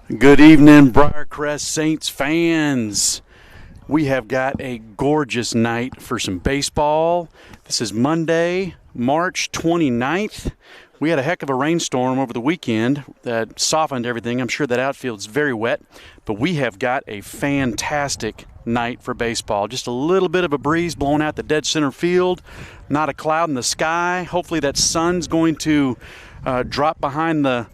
Good evening, Briarcrest Saints fans. We have got a gorgeous night for some baseball. This is Monday, March 29th. We had a heck of a rainstorm over the weekend that softened everything. I'm sure that outfield's very wet, but we have got a fantastic night for baseball. Just a little bit of a breeze blowing out the dead center field, not a cloud in the sky. Hopefully that sun's going to drop behind the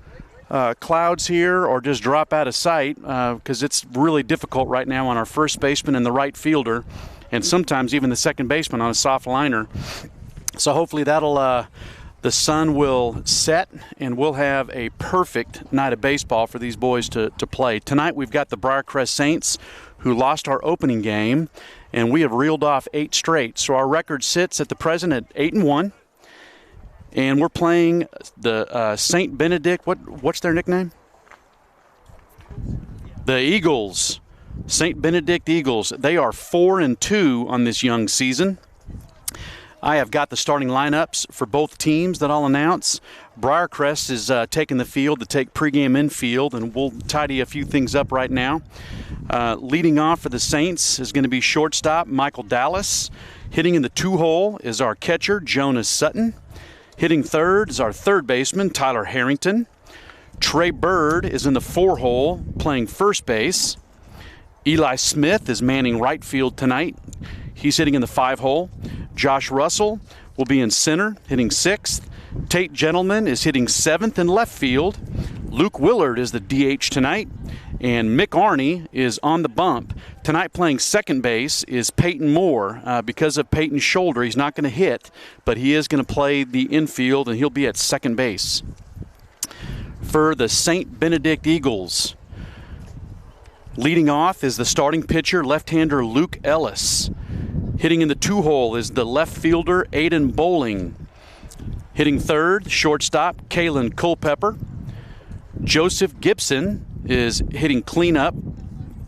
clouds here or just drop out of sight because it's really difficult right now on our first baseman and the right fielder, and sometimes even the second baseman on a soft liner. So hopefully the sun will set and we'll have a perfect night of baseball for these boys to play. Tonight we've got the Briarcrest Saints, who lost our opening game, and we have reeled off 8 straight. So our record sits at the present at 8-1. And we're playing the St. Benedict. What's their nickname? The Eagles. St. Benedict Eagles. They are 4-2 on this young season. I have got the starting lineups for both teams that I'll announce. Briarcrest is taking the field to take pregame infield, and we'll tidy a few things up right now. Leading off for the Saints is going to be shortstop Michael Dallas. Hitting in the 2-hole is our catcher, Jonas Sutton. Hitting third is our third baseman, Tyler Harrington. Trey Bird is in the 4-hole playing first base. Eli Smith is manning right field tonight. He's hitting in the 5-hole. Josh Russell will be in center, hitting 6th. Tate Gentleman is hitting 7th in left field. Luke Willard is the DH tonight. And Mick Arney is on the bump. Tonight playing second base is Peyton Moore. Because of Peyton's shoulder, he's not going to hit, but he is going to play the infield, and he'll be at second base. For the St. Benedict Eagles, leading off is the starting pitcher, left-hander Luke Ellis. Hitting in the 2-hole is the left fielder, Aiden Bowling. Hitting third, shortstop, Kalen Culpepper. Joseph Gibson is hitting cleanup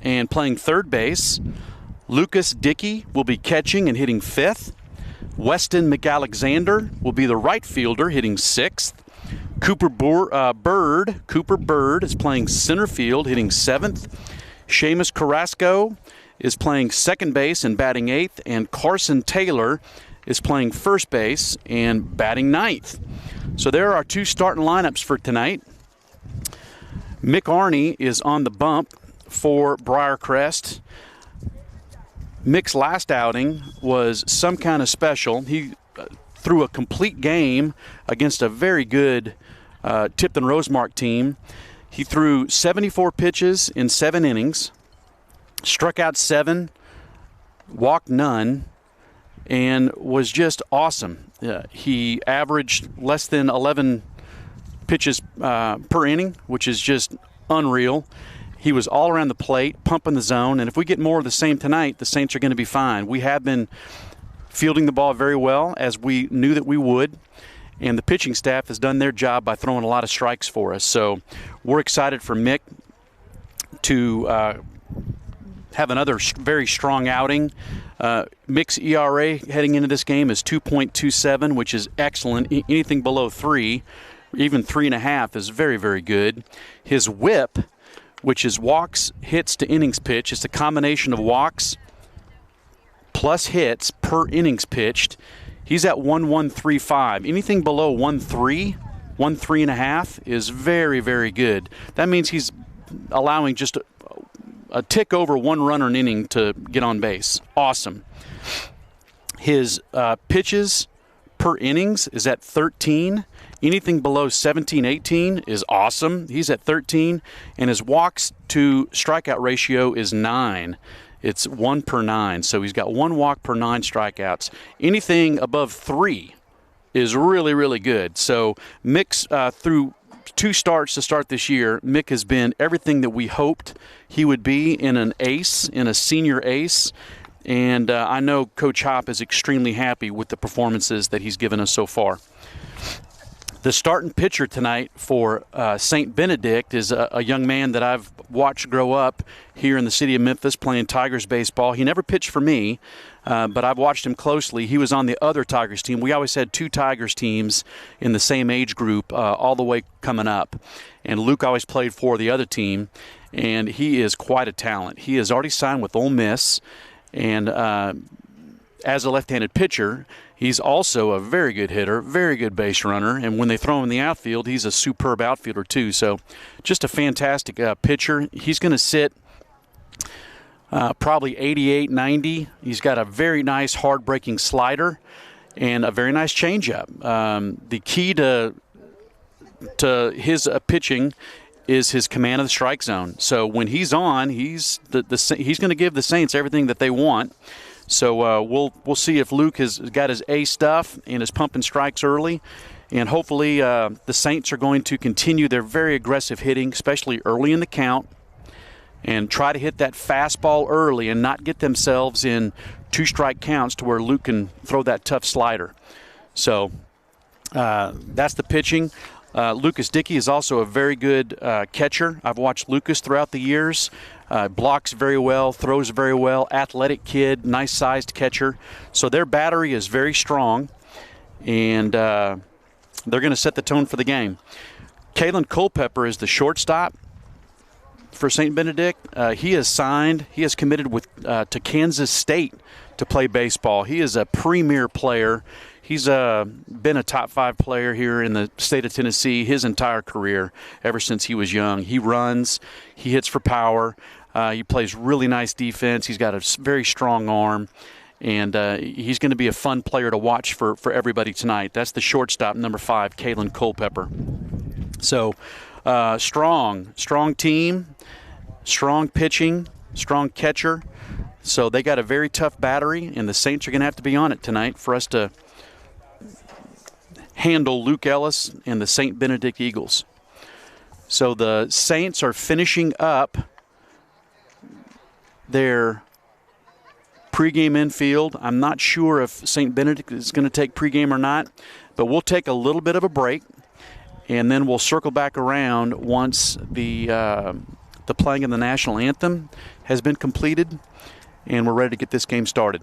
and playing third base. Lucas Dickey will be catching and hitting 5th. Weston McAlexander will be the right fielder, hitting 6th. Cooper Bird is playing center field, hitting 7th. Seamus Carrasco is playing second base and batting 8th. And Carson Taylor is playing first base and batting 9th. So there are our 2 starting lineups for tonight. Mick Arney is on the bump for Briarcrest. Mick's last outing was some kind of special. He threw a complete game against a very good Tipton Rosemark team. He threw 74 pitches in 7 innings, struck out 7, walked none, and was just awesome. He averaged less than 11 pitches per inning, which is just unreal. He was all around the plate, pumping the zone, and if we get more of the same tonight, the Saints are going to be fine. We have been fielding the ball very well, as we knew that we would, and the pitching staff has done their job by throwing a lot of strikes for us. So we're excited for Mick to have another very strong outing. Mick's ERA heading into this game is 2.27, which is excellent. Anything below 3, even 3.5, is very, very good. His whip, which is walks, hits to innings pitch, it's a combination of walks plus hits per innings pitched. He's at 1.135. Anything below 1.3, 1.5 is very, very good. That means he's allowing just a tick over 1 runner an inning to get on base. Awesome. His pitches per innings is at 13. Anything below 17, 18 is awesome. He's at 13. And his walks to strikeout ratio is 9. It's 1 per 9. So he's got 1 walk per 9 strikeouts. Anything above 3 is really, really good. So Mick's through 2 starts to start this year, Mick has been everything that we hoped he would be in an ace, in a senior ace. And I know Coach Hopp is extremely happy with the performances that he's given us so far. The starting pitcher tonight for St. Benedict is a young man that I've watched grow up here in the city of Memphis playing Tigers baseball. He never pitched for me, but I've watched him closely. He was on the other Tigers team. We always had 2 Tigers teams in the same age group all the way coming up. and Luke always played for the other team, and he is quite a talent. He has already signed with Ole Miss, and as a left-handed pitcher, he's also a very good hitter, very good base runner, and when they throw him in the outfield, he's a superb outfielder too. So just a fantastic pitcher. He's going to sit probably 88, 90. He's got a very nice hard-breaking slider and a very nice changeup. The key to his pitching is his command of the strike zone. So when he's on, he's going to give the Saints everything that they want. So we'll see if Luke has got his A stuff and is pumping strikes early. And hopefully the Saints are going to continue their very aggressive hitting, especially early in the count, and try to hit that fastball early and not get themselves in 2-strike counts to where Luke can throw that tough slider. So that's the pitching. Lucas Dickey is also a very good catcher. I've watched Lucas throughout the years. Blocks very well, throws very well, athletic kid, nice-sized catcher. So their battery is very strong, and they're going to set the tone for the game. Kalen Culpepper is the shortstop for St. Benedict. He has committed to Kansas State to play baseball. He is a premier player. He's been a top 5 player here in the state of Tennessee his entire career, ever since he was young. He runs, he hits for power, he plays really nice defense. He's got a very strong arm, and he's going to be a fun player to watch for everybody tonight. That's the shortstop, number 5, Kalen Culpepper. So strong team, strong pitching, strong catcher. So they got a very tough battery, and the Saints are going to have to be on it tonight for us to handle Luke Ellis and the St. Benedict Eagles. So the Saints are finishing up their pregame infield. I'm not sure if St. Benedict is going to take pregame or not, but we'll take a little bit of a break, and then we'll circle back around once the playing of the national anthem has been completed, and we're ready to get this game started.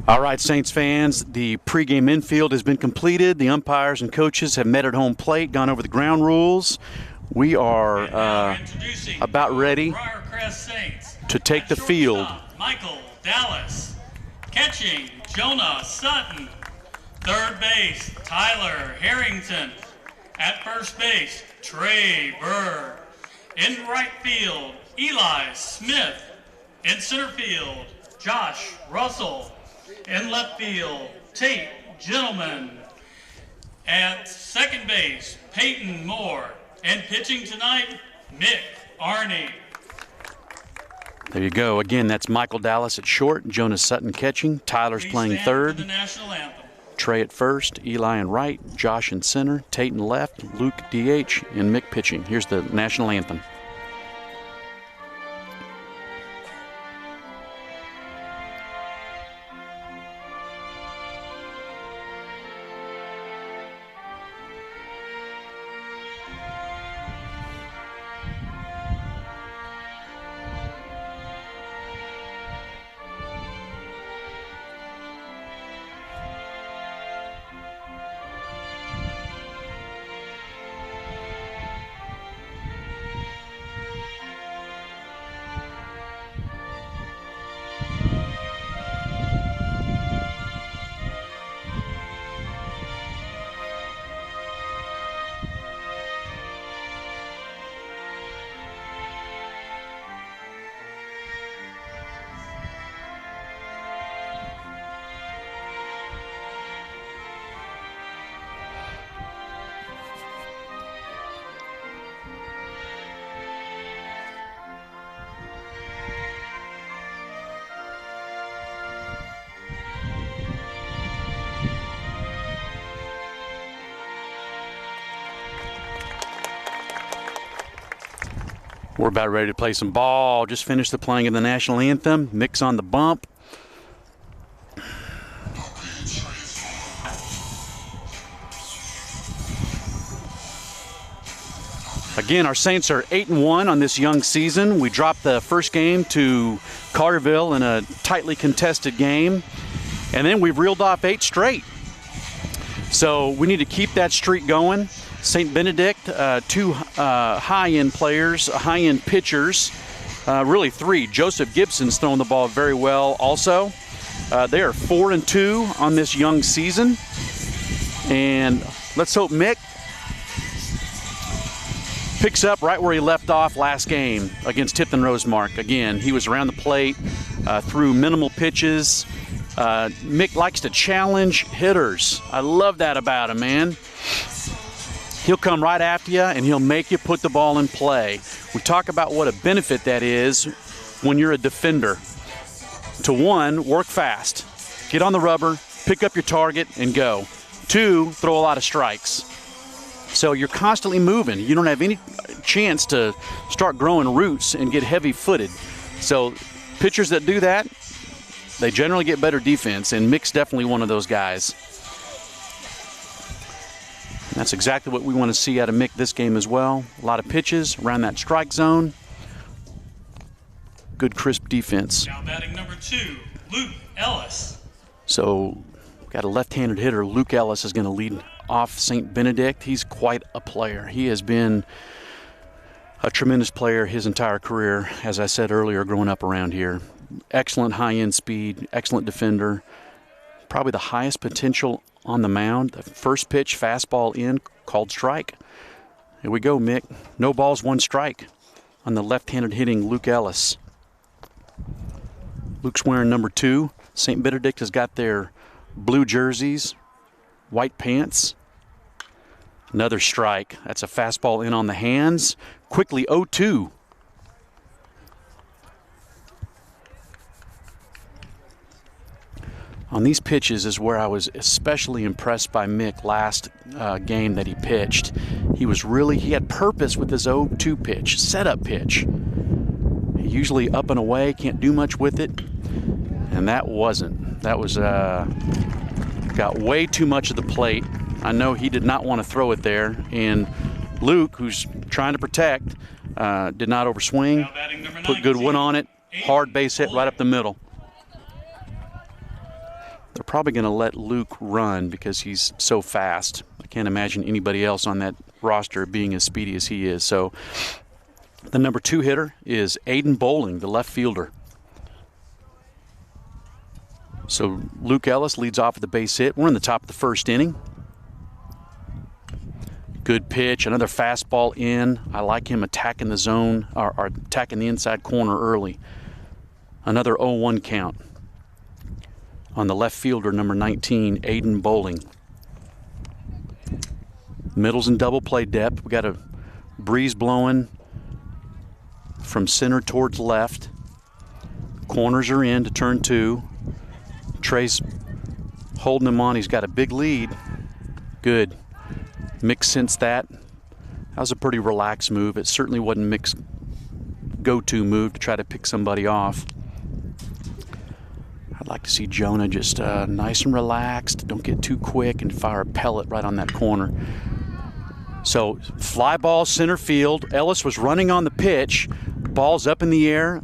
All right, Saints fans, the pregame infield has been completed. The umpires and coaches have met at home plate, gone over the ground rules. We are about ready to take the field. Michael Dallas. Catching, Jonah Sutton. Third base, Tyler Harrington. At first base, Trey Bird. In right field, Eli Smith. In center field, Josh Russell. In left field, Tate Gentleman. At second base, Peyton Moore. And pitching tonight, Mick Arney. There you go. Again, that's Michael Dallas at short, Jonas Sutton catching, Tyler's playing third, the national anthem. Trey at first, Eli in right, Josh in center, Tate in left, Luke DH, and Mick pitching. Here's the national anthem. We're about ready to play some ball. Just finished the playing of the national anthem. Mick's on the bump. Again, our Saints are 8-1 on this young season. We dropped the first game to Carterville in a tightly contested game, and then we've reeled off 8 straight. So we need to keep that streak going. St. Benedict, 2 high-end players, high-end pitchers, really 3. Joseph Gibson's throwing the ball very well also. They are 4-2 on this young season. And let's hope Mick picks up right where he left off last game against Tipton Rosemark. Again, he was around the plate, threw minimal pitches. Mick likes to challenge hitters. I love that about him, man. He'll come right after you, and he'll make you put the ball in play. We talk about what a benefit that is when you're a defender. To 1, work fast. Get on the rubber, pick up your target, and go. 2, throw a lot of strikes. So you're constantly moving. You don't have any chance to start growing roots and get heavy-footed. So pitchers that do that, they generally get better defense, and Mick's definitely one of those guys. And that's exactly what we want to see out of Mick this game as well. A lot of pitches around that strike zone. Good, crisp defense. Now batting number 2, Luke Ellis. So got a left-handed hitter. Luke Ellis is going to lead off St. Benedict. He's quite a player. He has been a tremendous player his entire career, as I said earlier, growing up around here. Excellent high-end speed, excellent defender. Probably the highest potential on the mound. The first pitch, fastball in, called strike. Here we go, Mick. No balls, 1 strike on the left-handed hitting Luke Ellis. Luke's wearing number 2. St. Benedict has got their blue jerseys, white pants. Another strike. That's a fastball in on the hands. Quickly 0-2. On these pitches is where I was especially impressed by Mick last game that he pitched. He had purpose with his 0-2 pitch, setup pitch. He usually up and away, can't do much with it. And that wasn't. That was, got way too much of the plate. I know he did not want to throw it there. And Luke, who's trying to protect, did not overswing, put good wood on it, hard base hit right up the middle. They're probably going to let Luke run because he's so fast. I can't imagine anybody else on that roster being as speedy as he is. So the number 2 hitter is Aiden Bowling, the left fielder. So Luke Ellis leads off with the base hit. We're in the top of the first inning. Good pitch, another fastball in. I like him attacking the zone, or attacking the inside corner early. Another 0-1 count on the left fielder, number 19, Aiden Bowling. Middle's in double play depth. We got a breeze blowing from center towards left. Corners are in to turn 2. Trey's holding him on. He's got a big lead. Good. Mick sensed that. That was a pretty relaxed move. It certainly wasn't Mick's go-to move to try to pick somebody off. I'd like to see Jonah just nice and relaxed. Don't get too quick and fire a pellet right on that corner. So fly ball center field. Ellis was running on the pitch. Ball's up in the air.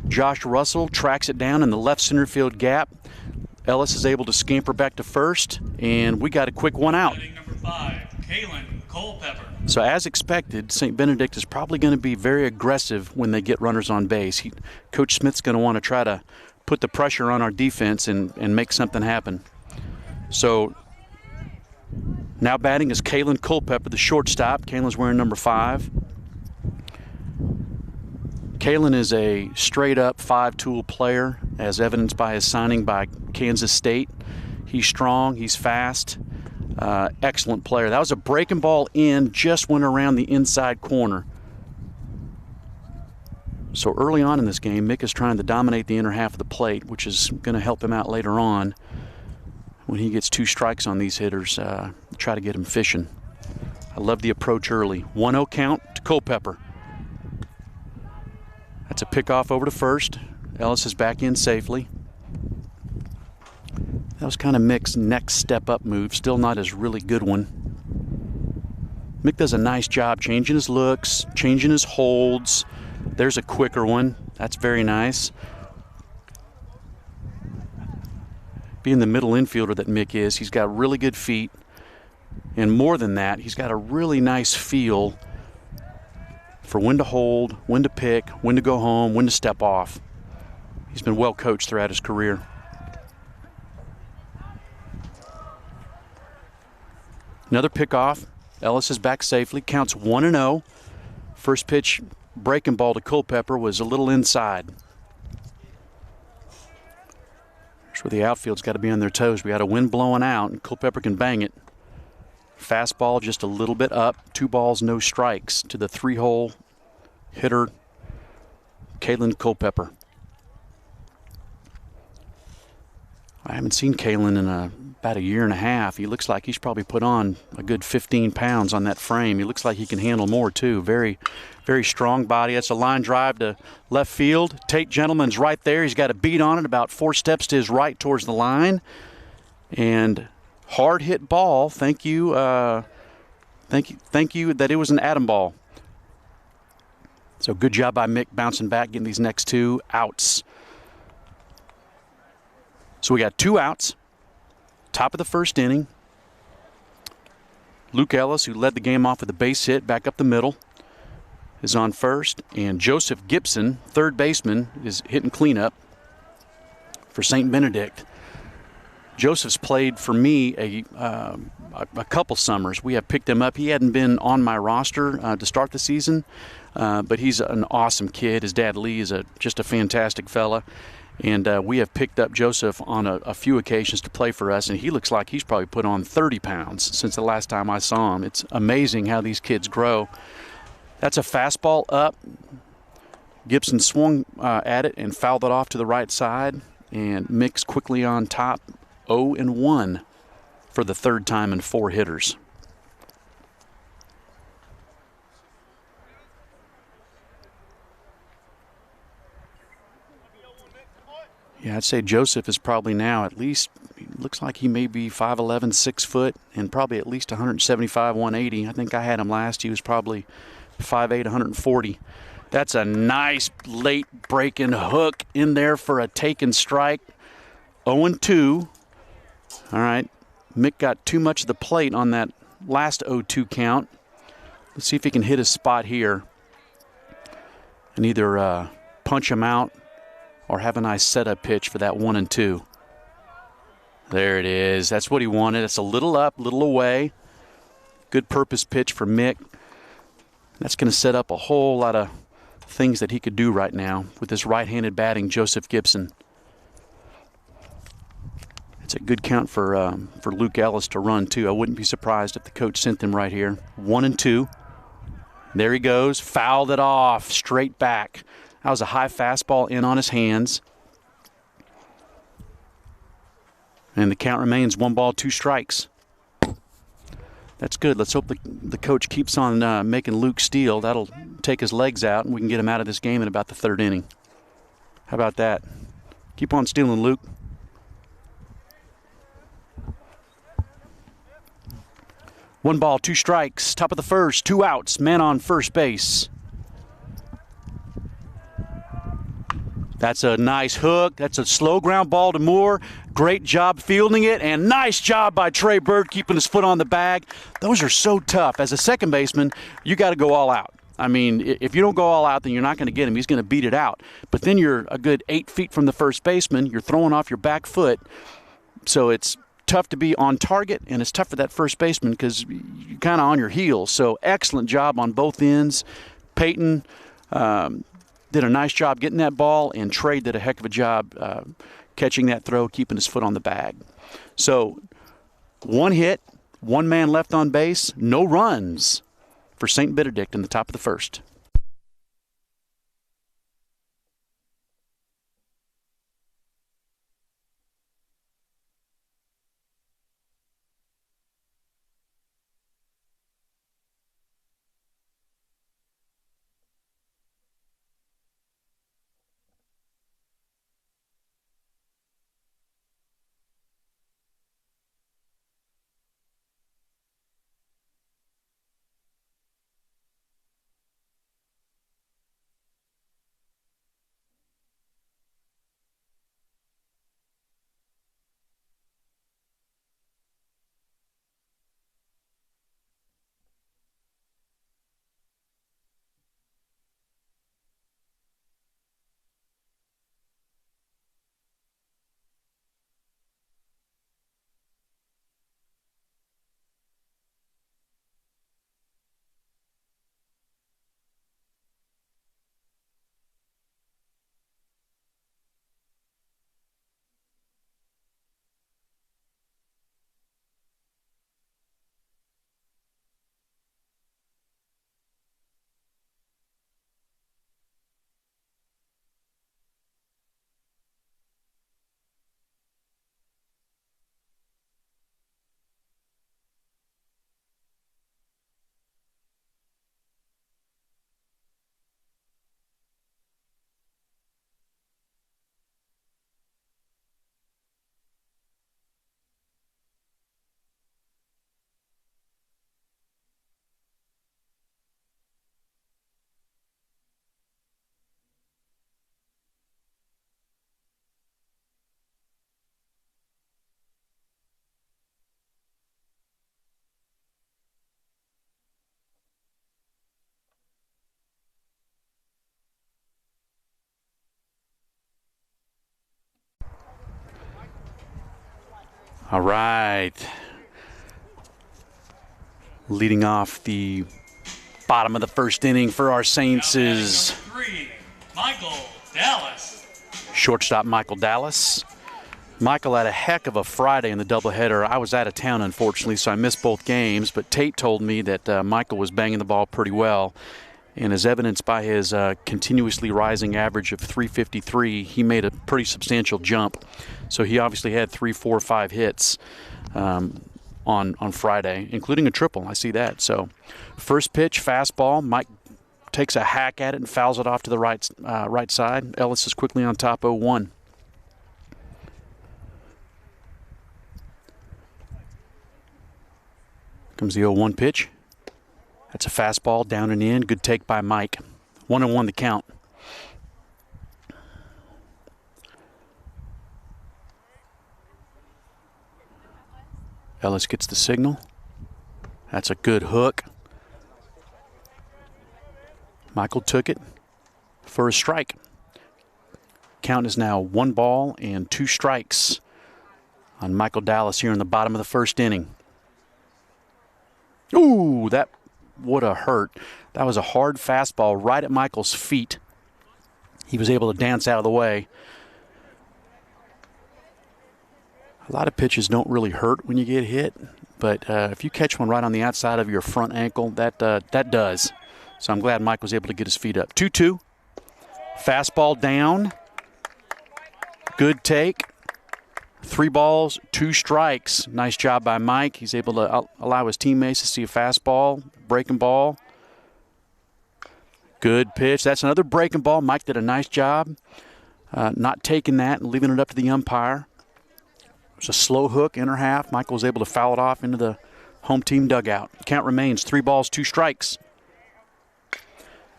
Josh Russell tracks it down in the left center field gap. Ellis is able to scamper back to first, and we got a quick one out. Number 5, Kalen Culpepper. So as expected, St. Benedict is probably going to be very aggressive when they get runners on base. Coach Smith's going to want to try to put the pressure on our defense and make something happen. So now batting is Kalen Culpepper, the shortstop. Kalen's wearing number 5. Kalen is a straight-up 5-tool player, as evidenced by his signing by Kansas State. He's strong, he's fast, excellent player. That was a breaking ball in, just went around the inside corner. So early on in this game, Mick is trying to dominate the inner half of the plate, which is going to help him out later on when he gets 2 strikes on these hitters, try to get him fishing. I love the approach early. 1-0 count to Culpepper. That's a pickoff over to first. Ellis is back in safely. That was kind of Mick's next step up move. Still not his really good one. Mick does a nice job changing his looks, changing his holds. There's a quicker one. That's very nice. Being the middle infielder that Mick is, he's got really good feet. And more than that, he's got a really nice feel for when to hold, when to pick, when to go home, when to step off. He's been well coached throughout his career. Another pickoff. Ellis is back safely. Counts 1-0. First pitch breaking ball to Culpepper was a little inside. Here's where the outfield's got to be on their toes. We got a wind blowing out, and Culpepper can bang it. Fastball just a little bit up. 2 balls, no strikes to the 3-hole hitter, Kalen Culpepper. I haven't seen Kalen in about a year and a half. He looks like he's probably put on a good 15 pounds on that frame. He looks like he can handle more, too. Very, very strong body. That's a line drive to left field. Tate Gentleman's right there. He's got a beat on it about 4 steps to his right towards the line. And hard hit ball. Thank you that it was an atom ball. So good job by Mick bouncing back, getting these next 2 outs. So we got 2 outs. Top of the first inning. Luke Ellis, who led the game off with a base hit back up the middle, is on first. And Joseph Gibson, third baseman, is hitting cleanup for St. Benedict. Joseph's played for me a couple summers. We have picked him up. He hadn't been on my roster to start the season, but he's an awesome kid. His dad, Lee, is just a fantastic fella. And we have picked up Joseph on a few occasions to play for us, and he looks like he's probably put on 30 pounds since the last time I saw him. It's amazing how these kids grow. That's a fastball up. Gibson swung at it and fouled it off to the right side, and Mick's quickly on top. 0-1 for the 3rd time in 4 hitters. Yeah, I'd say Joseph is probably now at least, looks like he may be 5'11", 6 foot, and probably at least 175, 180. I think I had him last. He was probably 5'8", 140. That's a nice late breaking hook in there for a taken strike. 0-2. All right. Mick got too much of the plate on that last 0-2 count. Let's see if he can hit his spot here and either punch him out or have a nice setup pitch for that 1-2. There it is. That's what he wanted. It's a little up, little away. Good purpose pitch for Mick. That's going to set up a whole lot of things that he could do right now with this right-handed batting Joseph Gibson. It's a good count for Luke Ellis to run, too. I wouldn't be surprised if the coach sent them right here. 1-2. There he goes. Fouled it off. Straight back. That was a high fastball in on his hands. And the count remains 1 ball, 2 strikes. That's good. Let's hope the coach keeps on making Luke steal. That'll take his legs out, and we can get him out of this game in about the 3rd inning. How about that? Keep on stealing, Luke. One ball, 2 strikes. Top of the 1st, 2 outs. Man on first base. That's a nice hook. That's a slow ground ball to Moore. Great job fielding it, and nice job by Trey Bird keeping his foot on the bag. Those are so tough. As a second baseman, you got to go all out. I mean, if you don't go all out, then you're not going to get him. He's going to beat it out. But then you're a good 8 feet from the first baseman. You're throwing off your back foot. So it's tough to be on target, and it's tough for that first baseman because you're kind of on your heels. So excellent job on both ends. Peyton did a nice job getting that ball, and Trey did a heck of a job catching that throw, keeping his foot on the bag. So 1 hit, 1 man left on base, no runs for St. Benedict in the top of the 1st. All right. Leading off the bottom of the 1st inning for our Saints is Michael Dallas. Shortstop Michael Dallas. Michael had a heck of a Friday in the doubleheader. I was out of town, unfortunately, so I missed both games, but Tate told me that Michael was banging the ball pretty well. And as evidenced by his continuously rising average of 353, he made a pretty substantial jump. So he obviously had 3, 4, 5 hits on Friday, including a triple. I see that. So first pitch, fastball. Mike takes a hack at it and fouls it off to the right side. Ellis is quickly on top, 0-1. Comes the 0-1 pitch. That's a fastball down and in. Good take by Mike. 1-1 the count. Ellis gets the signal. That's a good hook. Michael took it for a strike. Count is now 1 ball and 2 strikes on Michael Dallas here in the bottom of the first inning. Ooh, that would have hurt. That was a hard fastball right at Michael's feet. He was able to dance out of the way. A lot of pitches don't really hurt when you get hit, but if you catch one right on the outside of your front ankle, that does. So I'm glad Mike was able to get his feet up. 2-2. Fastball down. Good take. 3 balls, 2 strikes. Nice job by Mike. He's able to allow his teammates to see a fastball, breaking ball. Good pitch. That's another breaking ball. Mike did a nice job not taking that and leaving it up to the umpire. It was a slow hook, inner half. Michael was able to foul it off into the home team dugout. Count remains 3 balls, 2 strikes.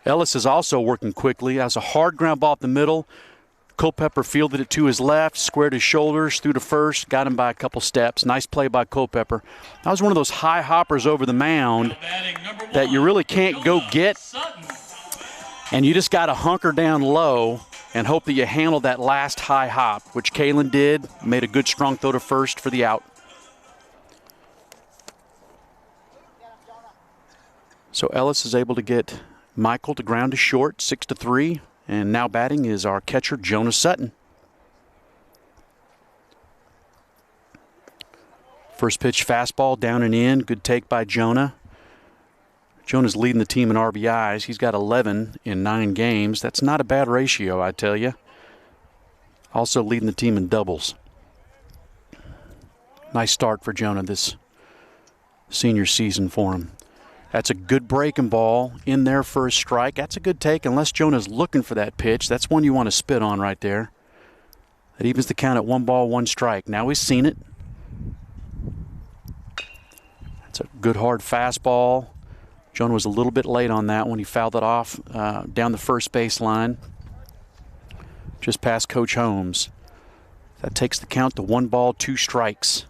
Ellis is also working quickly. That's a hard ground ball up the middle. Culpepper fielded it to his left, squared his shoulders, threw to first, got him by a couple steps. Nice play by Culpepper. That was one of those high hoppers over the mound that you really can't go get, and you just got to hunker down low and hope that you handle that last high hop, which Kalen did. Made a good strong throw to first for the out. So Ellis is able to get Michael to ground to short, 6-3. And now batting is our catcher, Jonah Sutton. First pitch fastball down and in. Good take by Jonah. Jonah's leading the team in RBIs. He's got 11 in 9 games. That's not a bad ratio, I tell you. Also leading the team in doubles. Nice start for Jonah this senior season for him. That's a good breaking ball in there for a strike. That's a good take unless Jonah's looking for that pitch. That's one you want to spit on right there. That evens the count at 1 ball, 1 strike. Now he's seen it. That's a good hard fastball. Jonah was a little bit late on that when he fouled it off down the first base line, just past Coach Holmes. That takes the count to 1 ball, 2 strikes.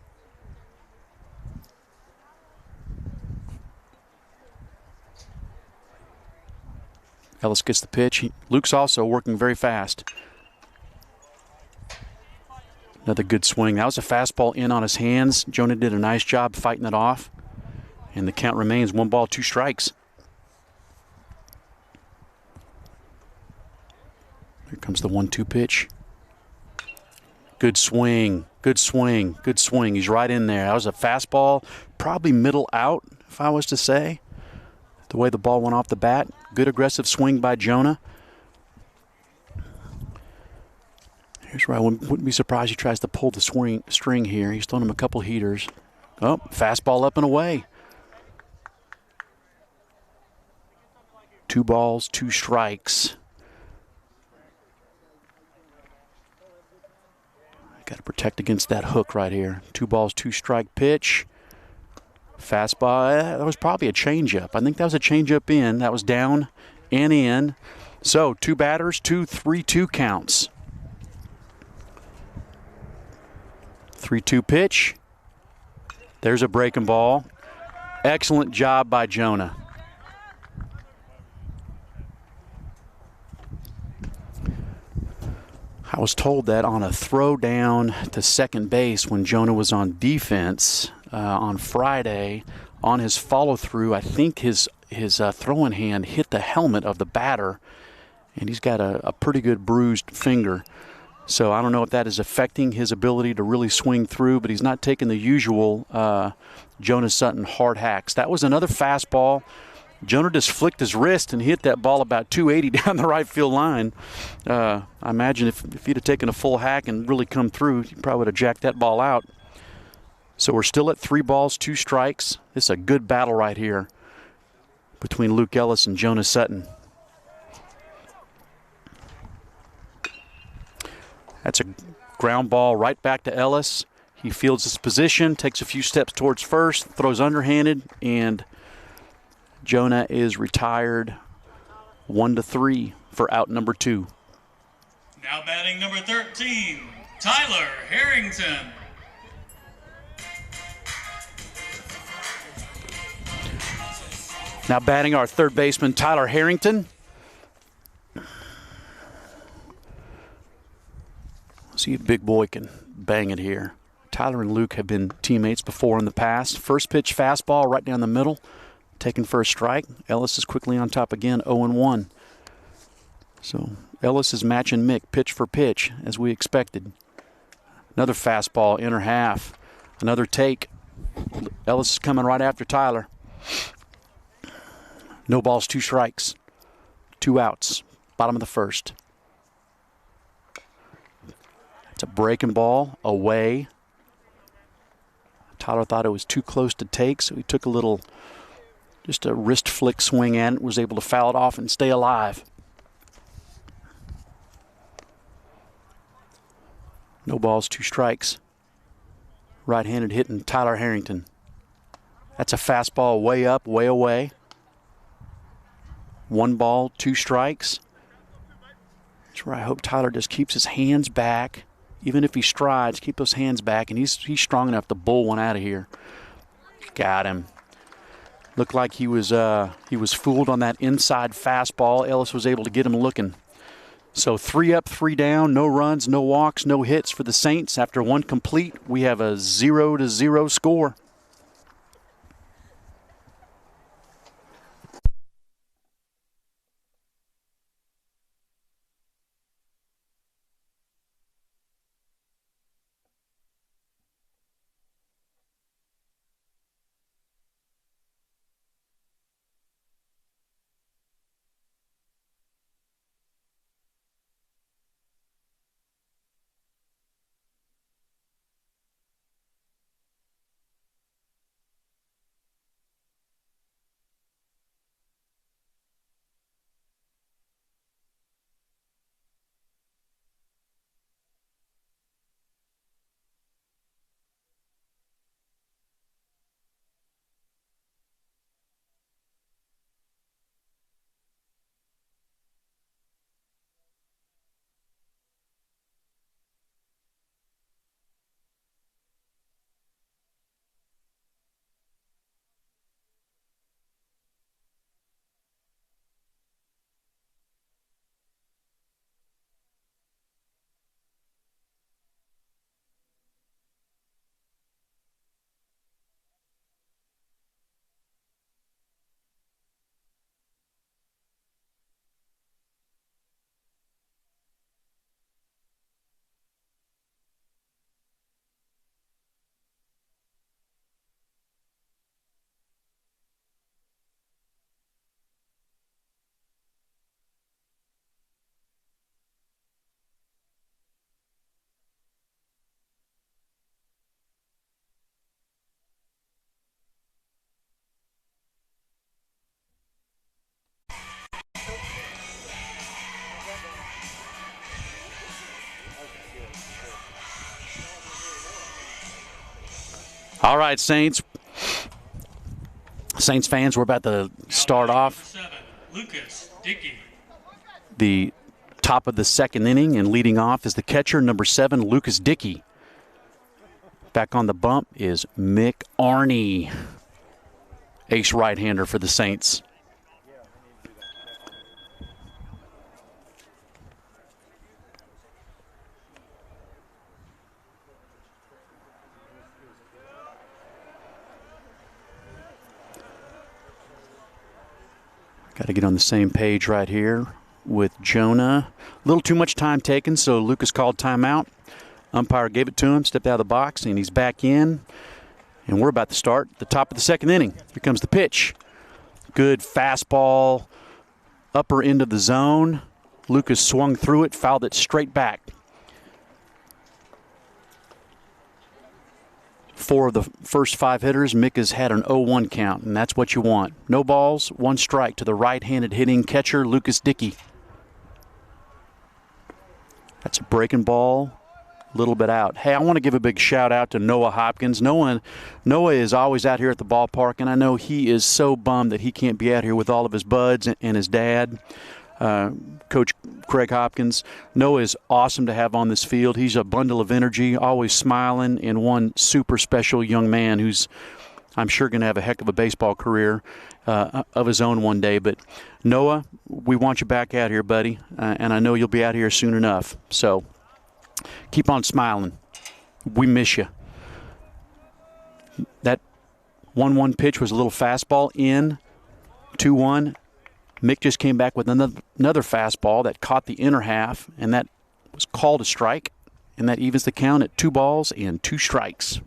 Ellis gets the pitch. Luke's also working very fast. Another good swing. That was a fastball in on his hands. Jonah did a nice job fighting it off. And the count remains 1 ball, 2 strikes. Here comes the 1-2 pitch. Good swing. Good swing. Good swing. He's right in there. That was a fastball, probably middle out, if I was to say. The way the ball went off the bat. Good aggressive swing by Jonah. Here's where I wouldn't be surprised he tries to pull the string here. He's throwing him a couple heaters. Oh, fastball up and away. 2 balls, 2 strikes. Got to protect against that hook right here. 2 balls, 2 strike pitch. Fastball, that was probably a changeup. I think that was a changeup in. That was down and in. So 2 batters, 2 3-2 counts. 3-2 pitch. There's a breaking ball. Excellent job by Jonah. I was told that on a throw down to second base when Jonah was on defense on Friday, on his follow-through, I think his throwing hand hit the helmet of the batter, and he's got a pretty good bruised finger. So I don't know if that is affecting his ability to really swing through, but he's not taking the usual Jonah Sutton hard hacks. That was another fastball. Jonah just flicked his wrist and hit that ball about 280 down the right field line. I imagine if he'd have taken a full hack and really come through, he probably would have jacked that ball out. So we're still at 3 balls, 2 strikes. This is a good battle right here between Luke Ellis and Jonah Sutton. That's a ground ball right back to Ellis. He fields his position, takes a few steps towards first, throws underhanded, and Jonah is retired 1-3 for out number 2. Now batting number 13, Tyler Harrington. Now batting our third baseman, Tyler Harrington. See if Big Boy can bang it here. Tyler and Luke have been teammates before in the past. First pitch fastball right down the middle, taken for a strike. Ellis is quickly on top again, 0-1. So Ellis is matching Mick pitch for pitch as we expected. Another fastball, inner half. Another take. Ellis is coming right after Tyler. No balls, 2 strikes. 2 outs. Bottom of the first. It's a breaking ball away. Tyler thought it was too close to take, so he took a little, just a wrist flick swing at it, was able to foul it off and stay alive. No balls, 2 strikes. Right-handed hitting Tyler Harrington. That's a fastball way up, way away. 1 ball, 2 strikes. That's where I hope Tyler just keeps his hands back. Even if he strides, keep those hands back, and he's strong enough to bull one out of here. Got him. Looked like he was fooled on that inside fastball. Ellis was able to get him looking. So 3 up, 3 down, no runs, no walks, no hits for the Saints. After 1 complete, we have a 0-0 score. All right, Saints fans, we're about to start off 7, Lucas Dickey. the top of the second inning, and leading off is the catcher, number 7, Lucas Dickey. Back on the bump is Mick Arney, ace right-hander for the Saints. Got to get on the same page right here with Jonah. A little too much time taken, so Lucas called timeout. Umpire gave it to him, stepped out of the box, and he's back in. And we're about to start the top of the second inning. Here comes the pitch. Good fastball, upper end of the zone. Lucas swung through it, fouled it straight back. 4 of the first 5 hitters, Mick has had an 0-1 count, and that's what you want. No balls, 1 strike to the right-handed hitting catcher, Lucas Dickey. That's a breaking ball, a little bit out. Hey, I want to give a big shout-out to Noah Hopkins. Noah is always out here at the ballpark, and I know he is so bummed that he can't be out here with all of his buds and his dad. Coach Craig Hopkins. Noah is awesome to have on this field. He's a bundle of energy, always smiling, and one super special young man who's, I'm sure going to have a heck of a baseball career of his own one day. But Noah, we want you back out here, buddy, and I know you'll be out here soon enough. So keep on smiling. We miss you. That 1-1 pitch was a little fastball in, 2-1. Mick just came back with another fastball that caught the inner half, and that was called a strike, and that evens the count at 2 balls and 2 strikes.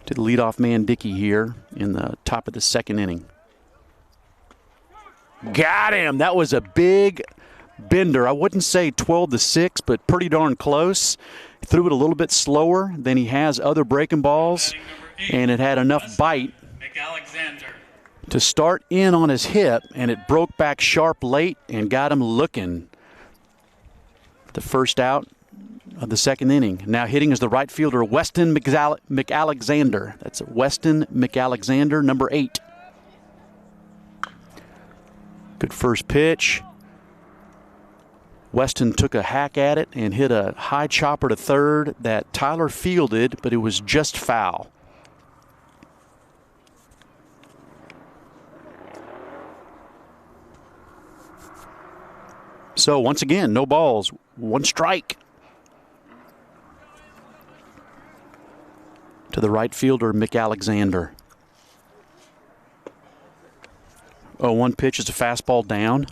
To the leadoff man, Dickey, here in the top of the 2nd inning. Got him. That was a big bender. I wouldn't say 12-6, but pretty darn close. He threw it a little bit slower than he has other breaking balls, and it had enough bite to start in on his hip, and it broke back sharp late and got him looking. The first out of the 2nd inning. Now hitting is the right fielder, Weston McAlexander. That's Weston McAlexander, number 8. Good first pitch. Weston took a hack at it and hit a high chopper to third that Tyler fielded, but it was just foul. So once again, no balls, 1 strike. To the right fielder, McAlexander. 0-1 pitch is a fastball down.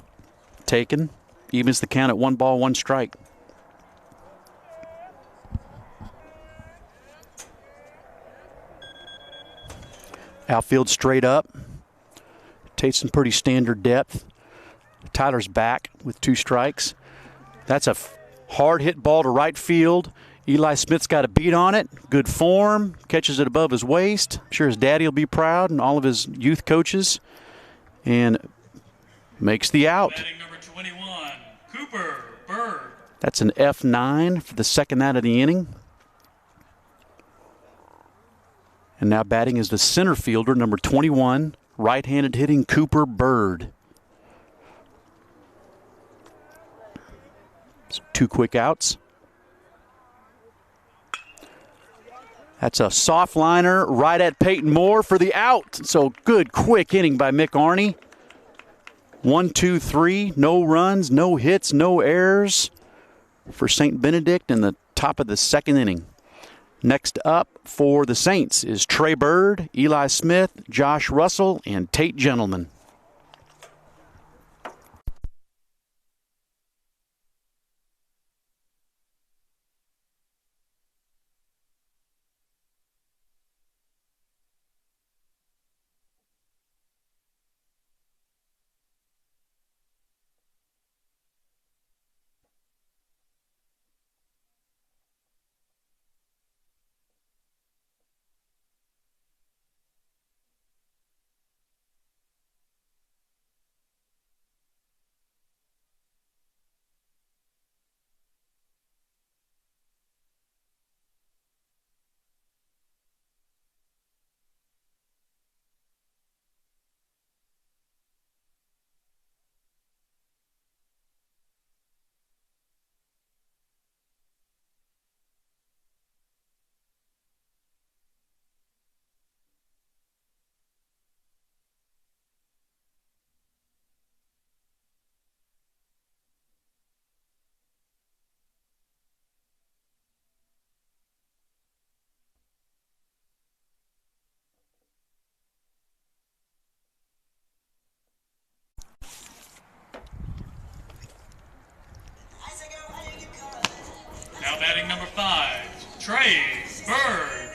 Taken. Evens the count at 1 ball, 1 strike. Outfield straight up. Takes some pretty standard depth. Tyler's back with 2 strikes. That's a hard hit ball to right field. Eli Smith's got a beat on it. Good form. Catches it above his waist. I'm sure his daddy will be proud and all of his youth coaches. And makes the out. Batting number 21, Cooper Bird. That's an F9 for the 2nd out of the inning. And now batting is the center fielder, number 21, right-handed hitting Cooper Bird. So 2 quick outs. That's a soft liner right at Peyton Moore for the out. So good quick inning by Mick Arney. 1, 2, 3, no runs, no hits, no errors for St. Benedict in the top of the 2nd inning. Next up for the Saints is Trey Bird, Eli Smith, Josh Russell, and Tate Gentleman. Now batting number 5, Trey Bird.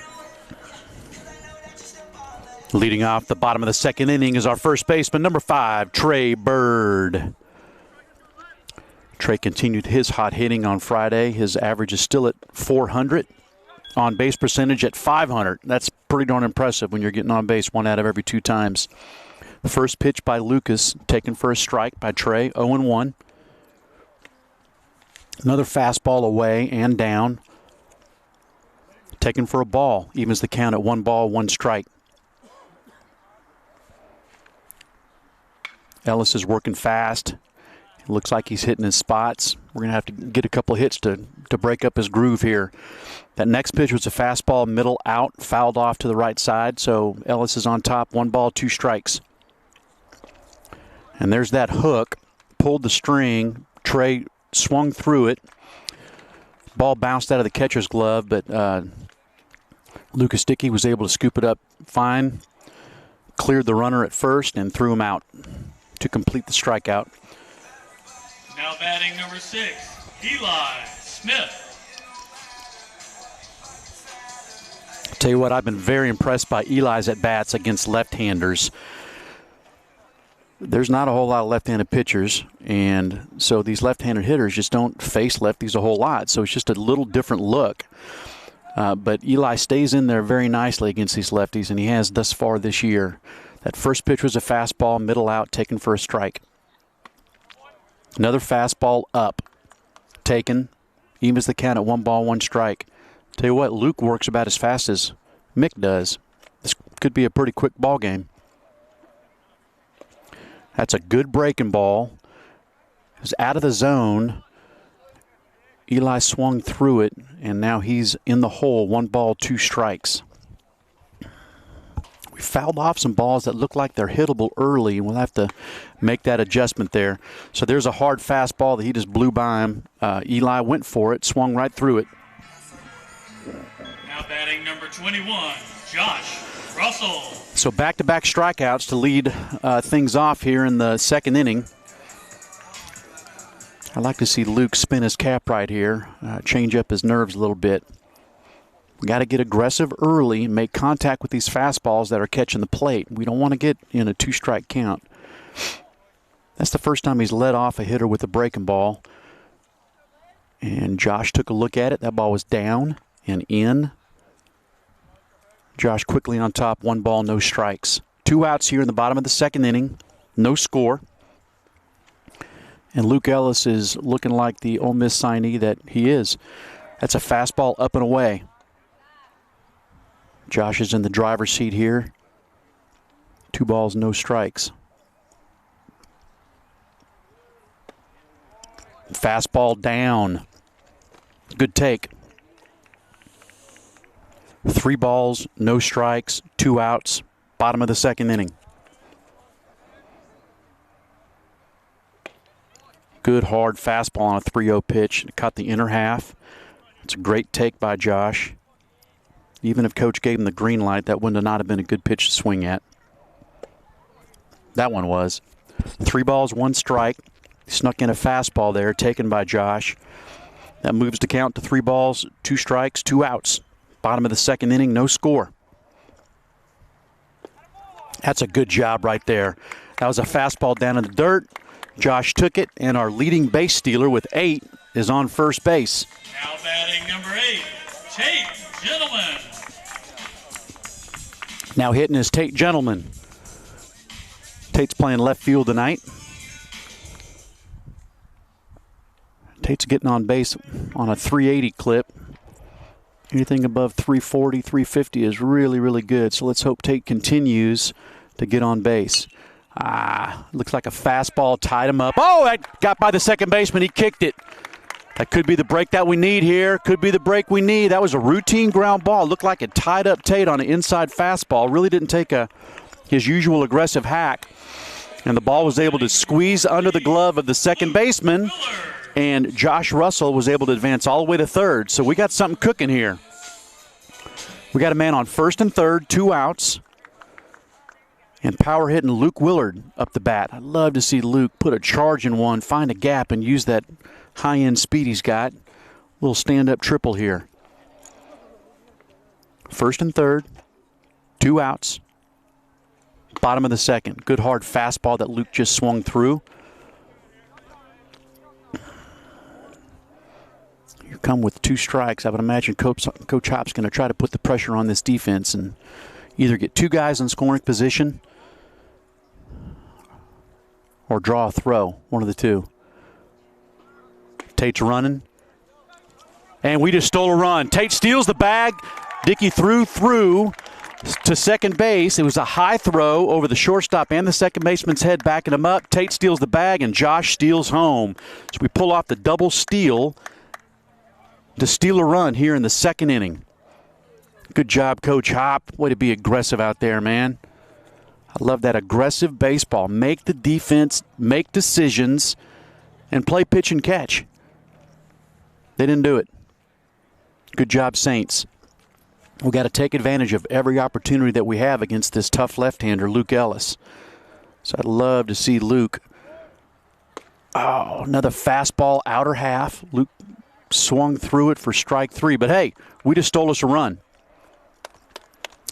Leading off the bottom of the 2nd inning is our first baseman, number 5, Trey Bird. Trey continued his hot hitting on Friday. His average is still at 400. On base percentage at 500. That's pretty darn impressive when you're getting on base 1 out of every 2 times. The first pitch by Lucas, taken for a strike by Trey, 0-1. Another fastball away and down. Taken for a ball. Evens the count at 1 ball, 1 strike. Ellis is working fast. It looks like he's hitting his spots. We're going to have to get a couple of hits to break up his groove here. That next pitch was a fastball, middle out, fouled off to the right side. So Ellis is on top, 1 ball, 2 strikes. And there's that hook, pulled the string. Trey swung through it. Ball bounced out of the catcher's glove, but Lucas Dickey was able to scoop it up fine, cleared the runner at first, and threw him out to complete the strikeout. Now batting number 6, Eli Smith. Tell you what, I've been very impressed by Eli's at-bats against left-handers. There's not a whole lot of left-handed pitchers, and so these left-handed hitters just don't face lefties a whole lot, so it's just a little different look. But Eli stays in there very nicely against these lefties, and he has thus far this year. That first pitch was a fastball, middle out, taken for a strike. Another fastball up, taken, evens the count at 1 ball, 1 strike. Tell you what, Luke works about as fast as Mick does. This could be a pretty quick ball game. That's a good breaking ball. It was out of the zone. Eli swung through it, and now he's in the hole. 1 ball, 2 strikes. We fouled off some balls that look like they're hittable early, and we'll have to make that adjustment there. So there's a hard fastball that he just blew by him. Eli went for it, swung right through it. Now batting number 21, Josh Russell. So back-to-back strikeouts to lead things off here in the 2nd inning. I'd like to see Luke spin his cap right here, change up his nerves a little bit. We got to get aggressive early, make contact with these fastballs that are catching the plate. We don't want to get in a 2-strike count. That's the first time he's led off a hitter with a breaking ball. And Josh took a look at it. That ball was down and in. Josh quickly on top, 1 ball, no strikes. 2 outs here in the bottom of the 2nd inning. No score. And Luke Ellis is looking like the Ole Miss signee that he is. That's a fastball up and away. Josh is in the driver's seat here. 2 balls, no strikes. Fastball down. Good take. 3 balls, no strikes, 2 outs, bottom of the 2nd inning. Good hard fastball on a 3-0 pitch. It caught the inner half. It's a great take by Josh. Even if Coach gave him the green light, that would not have been a good pitch to swing at. That one was. 3 balls, 1 strike. Snuck in a fastball there, taken by Josh. That moves the count to 3 balls, 2 strikes, 2 outs. Bottom of the 2nd inning, no score. That's a good job right there. That was a fastball down in the dirt. Josh took it, and our leading base stealer with 8 is on first base. Now batting number 8, Tate Gentleman. Now hitting is Tate Gentleman. Tate's playing left field tonight. Tate's getting on base on a 380 clip. Anything above 340, 350 is really, really good. So let's hope Tate continues to get on base. Looks like a fastball tied him up. Oh, that got by the second baseman. He kicked it. That could be the break that we need here. Could be the break we need. That was a routine ground ball. Looked like it tied up Tate on an inside fastball. Really didn't take his usual aggressive hack. And the ball was able to squeeze under the glove of the second baseman. And Josh Russell was able to advance all the way to third. So we got something cooking here. We got a man on first and third, 2 outs. And power hitting Luke Willard up the bat. I'd love to see Luke put a charge in one, find a gap, and use that high-end speed he's got. Little stand-up triple here. First and third, 2 outs. Bottom of the 2nd. Good hard fastball that Luke just swung through. You come with 2 strikes. I would imagine Coach Hop's going to try to put the pressure on this defense and either get 2 guys in scoring position or draw a throw, one of the 2. Tate's running. And we just stole a run. Tate steals the bag. Dickey threw. to second base. It was a high throw over the shortstop and the second baseman's head, backing him up. Tate steals the bag, and Josh steals home. So we pull off the double steal to steal a run here in the second inning. Good job, Coach Hop. Way to be aggressive out there, man. I love that aggressive baseball. Make the defense make decisions and play pitch and catch. They didn't do it. Good job, Saints. We got to take advantage of every opportunity that we have against this tough left-hander, Luke Ellis. So I'd love to see Luke. Oh, another fastball, outer half. Luke swung through it for strike 3. But, hey, we just stole us a run.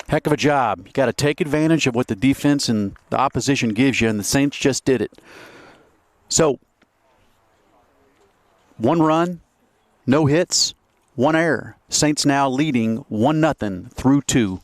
Heck of a job. You got to take advantage of what the defense and the opposition gives you, and the Saints just did it. So, 1 run, no hits, 1 error. Saints now leading 1-0 through 2.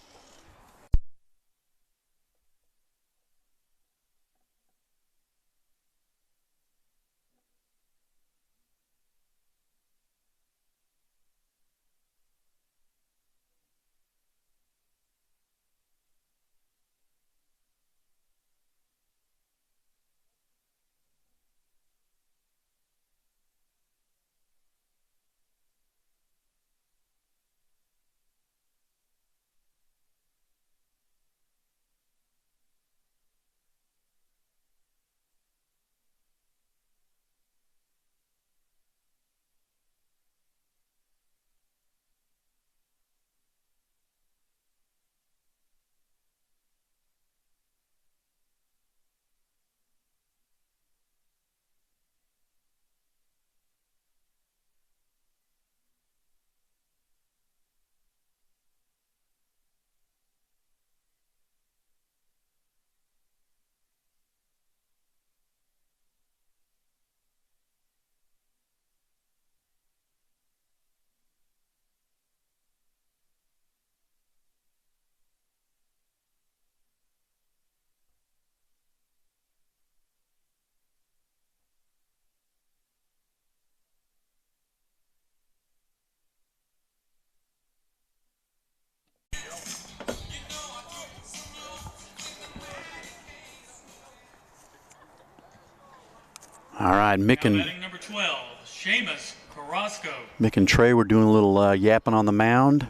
All right, Mick and number 12, Seamus Carrasco. Mick and Trey were doing a little yapping on the mound.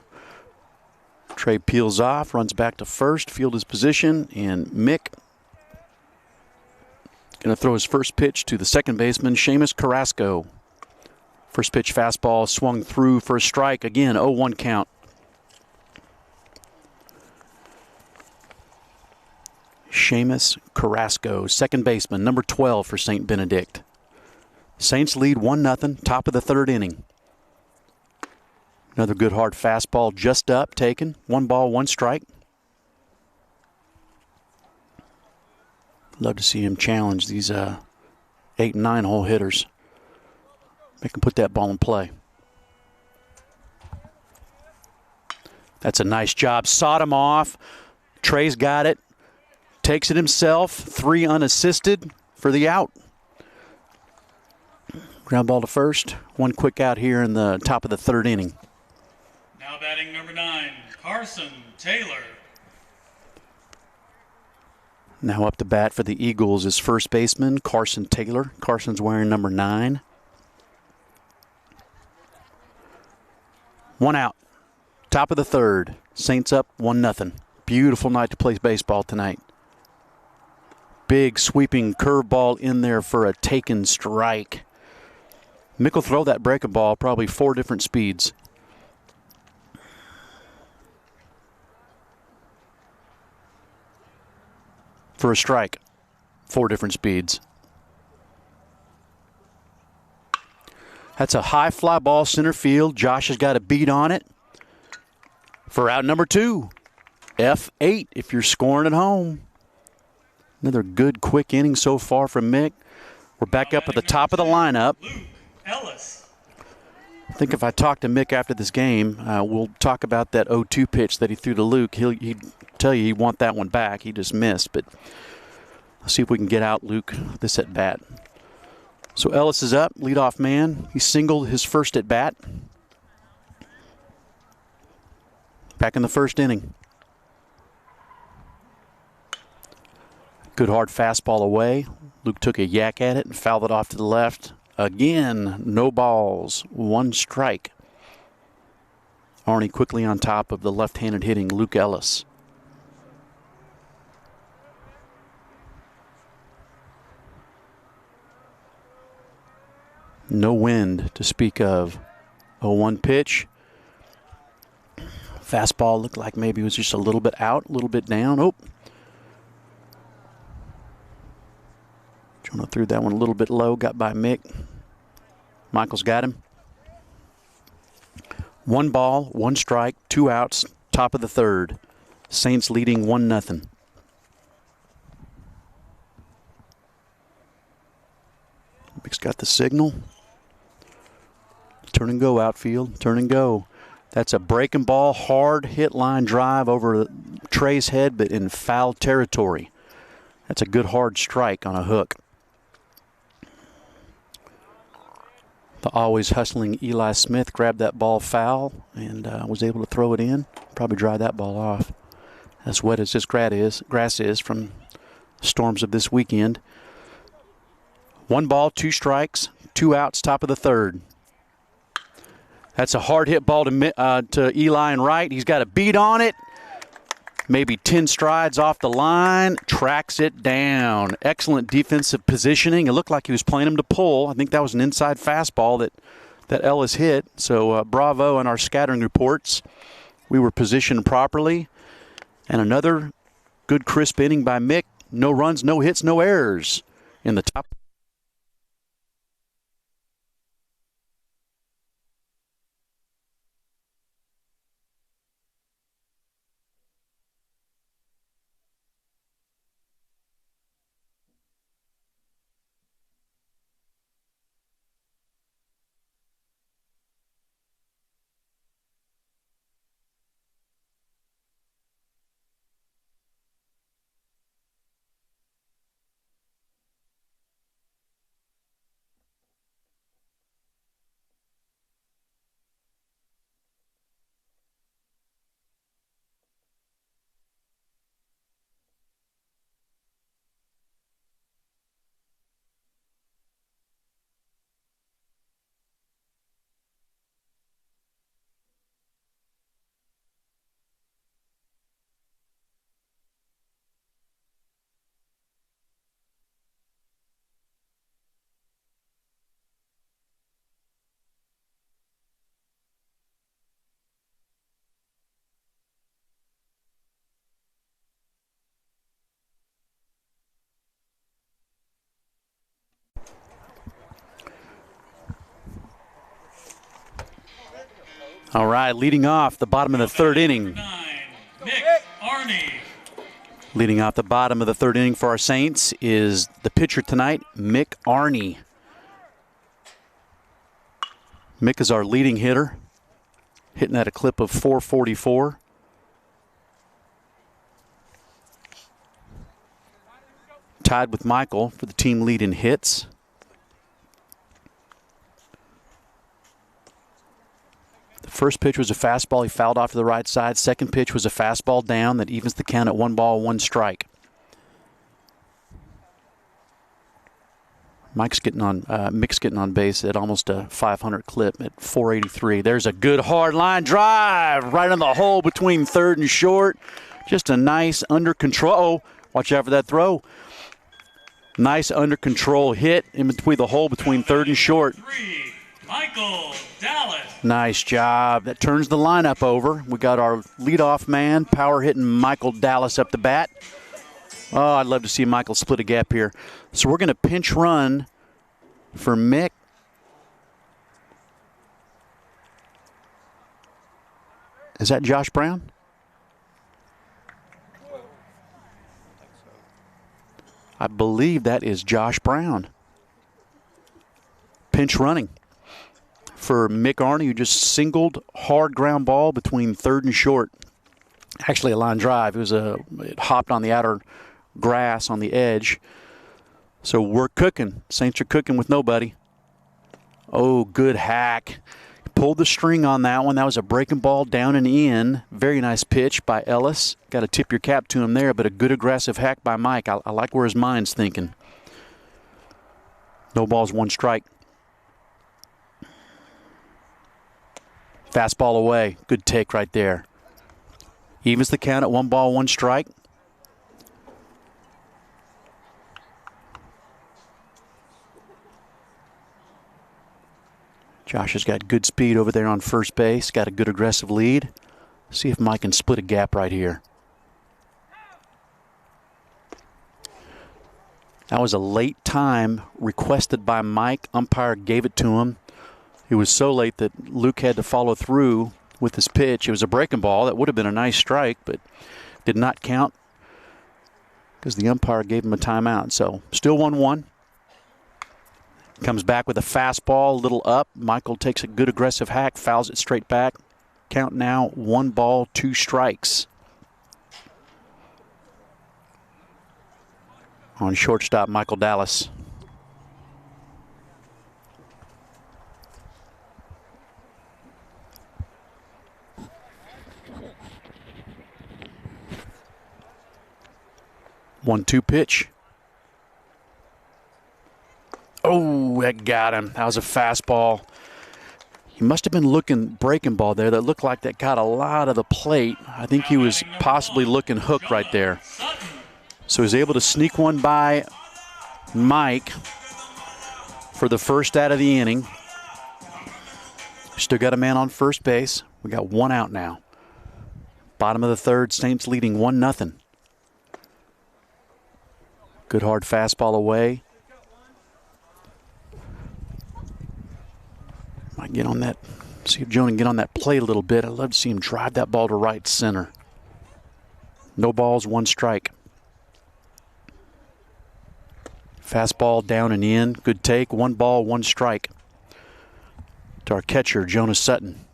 Trey peels off, runs back to first, field his position, and Mick going to throw his first pitch to the second baseman, Seamus Carrasco. First pitch fastball swung through for a strike. Again, 0-1 count. Seamus Carrasco, second baseman, number 12 for St. Benedict. Saints lead 1-0, top of the third inning. Another good hard fastball just up, taken. 1 ball, 1 strike. Love to see him challenge these 8 and 9 hole hitters. Make him put that ball in play. That's a nice job. Sawed him off. Trey's got it. Takes it himself. 3 unassisted for the out. Ground ball to first. 1 quick out here in the top of the third inning. Now batting number 9, Carson Taylor. Now up to bat for the Eagles is first baseman Carson Taylor. Carson's wearing number 9. 1 out. Top of the third. Saints up 1-0. Beautiful night to play baseball tonight. Big sweeping curveball in there for a taken strike. Mick will throw that breaking ball probably 4 different speeds. For a strike, 4 different speeds. That's a high fly ball center field. Josh has got a beat on it. For out number 2, F8 if you're scoring at home. Another good quick inning so far from Mick. We're back up at the top of the lineup. Luke Ellis. I think if I talk to Mick after this game, we'll talk about that 0-2 pitch that he threw to Luke. He'd tell you he'd want that one back. He just missed, but let's see if we can get out Luke this at bat. So Ellis is up, leadoff man. He singled his first at bat. Back in the first inning. Good hard fastball away. Luke took a yak at it and fouled it off to the left. Again, no balls, 1 strike. Arnie quickly on top of the left-handed hitting Luke Ellis. No wind to speak of. 0-1 pitch. Fastball looked like maybe it was just a little bit out, a little bit down. Oh. Jonah threw that one a little bit low, got by Mick. Michael's got him. 1 ball, 1 strike, 2 outs, top of the 3rd. Saints leading 1-0. Mick's got the signal. Turn and go, outfield. Turn and go. That's a breaking ball, hard hit line drive over Trey's head, but in foul territory. That's a good hard strike on a hook. The always hustling Eli Smith grabbed that ball foul and was able to throw it in. Probably dry that ball off. As wet as this grass is from storms of this weekend. 1 ball, 2 strikes, 2 outs, top of the 3rd. That's a hard hit ball to Eli and right. He's got a beat on it. Maybe 10 strides off the line. Tracks it down. Excellent defensive positioning. It looked like he was playing him to pull. I think that was an inside fastball that Ellis hit. So bravo on our scattering reports. We were positioned properly. And another good crisp inning by Mick. No runs, no hits, no errors in the top. All right, leading off the bottom of the 3rd inning. Mick Arnie. Leading off the bottom of the 3rd inning for our Saints is the pitcher tonight, Mick Arnie. Mick is our leading hitter, hitting at a clip of 444. Tied with Michael for the team lead in hits. The first pitch was a fastball. He fouled off to the right side. Second pitch was a fastball down that evens the count at 1 ball, 1 strike. Mick's getting on base at almost a 500 clip at 483. There's a good hard line drive right in the hole between 3rd and short. Just a nice under control. Oh, watch out for that throw. Nice under control hit in between the hole between 3rd and short. Michael Dallas. Nice job. That turns the lineup over. We got our leadoff man, power hitting Michael Dallas up the bat. Oh, I'd love to see Michael split a gap here. So we're going to pinch run for Mick. Is that Josh Brown? I believe that is Josh Brown. Pinch running for Mick Arnie, who just singled hard ground ball between 3rd and short. Actually a line drive. It hopped on the outer grass on the edge. So we're cooking. Saints are cooking with nobody. Oh, good hack. Pulled the string on that one. That was a breaking ball down and in. Very nice pitch by Ellis. Got to tip your cap to him there, but a good aggressive hack by Mike. I like where his mind's thinking. No balls, 1 strike. Fastball away. Good take right there. Evens the count at 1 ball, 1 strike. Josh has got good speed over there on first base. Got a good aggressive lead. See if Mike can split a gap right here. That was a late time requested by Mike. Umpire gave it to him. It was so late that Luke had to follow through with his pitch. It was a breaking ball. That would have been a nice strike, but did not count because the umpire gave him a timeout. So still 1-1. Comes back with a fastball, a little up. Michael takes a good aggressive hack, fouls it straight back. Count now 1 ball, 2 strikes. On shortstop, Michael Dallas. One-two pitch. Oh, that got him. That was a fastball. He must have been looking breaking ball there. That looked like that got a lot of the plate. I think he was possibly looking hook right there. So he's able to sneak one by Mike for the first out of the inning. Still got a man on first base. We got 1 out now. Bottom of the third, Saints leading 1-0. Good hard fastball away. Might get on that, see if Jonah can get on that plate a little bit. I'd love to see him drive that ball to right center. No balls, 1 strike. Fastball down and in. Good take. 1 ball, 1 strike. To our catcher, Jonah Sutton.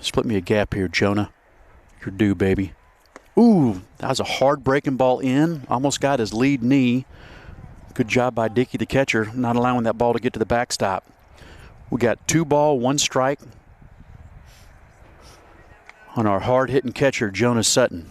Split me a gap here, Jonah. You're due, baby. Ooh, that was a hard breaking ball in. Almost got his lead knee. Good job by Dickey, the catcher, not allowing that ball to get to the backstop. We got 2 ball, 1 strike on our hard-hitting catcher, Jonah Sutton.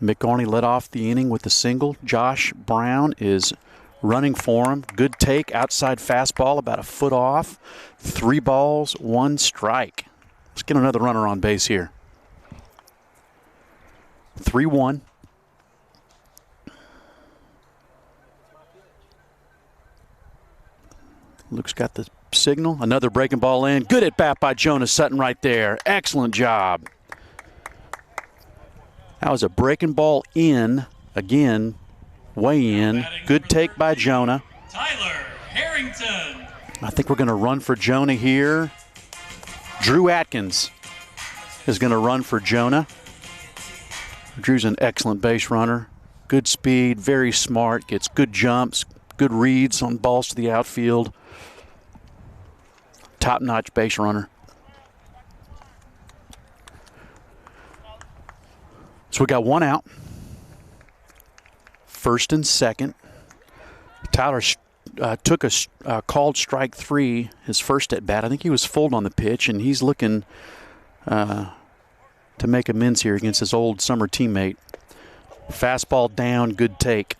McCarney led off the inning with a single. Josh Brown is running for him. Good take, outside fastball, about a foot off. 3 balls, 1 strike. Let's get another runner on base here. 3-1. Luke's got the signal. Another breaking ball in. Good at bat by Jonah Sutton right there. Excellent job. That was a breaking ball in. Again, way in. Good take by Jonah. Tyler Harrington. I think we're going to run for Jonah here. Drew Atkins is going to run for Jonah. Drew's an excellent base runner. Good speed, very smart, gets good jumps, good reads on balls to the outfield. Top-notch base runner. So we got 1 out. First and second. Tyler took a called strike 3, his first at bat. I think he was fouled on the pitch, and he's looking to make amends here against his old summer teammate. Fastball down, good take.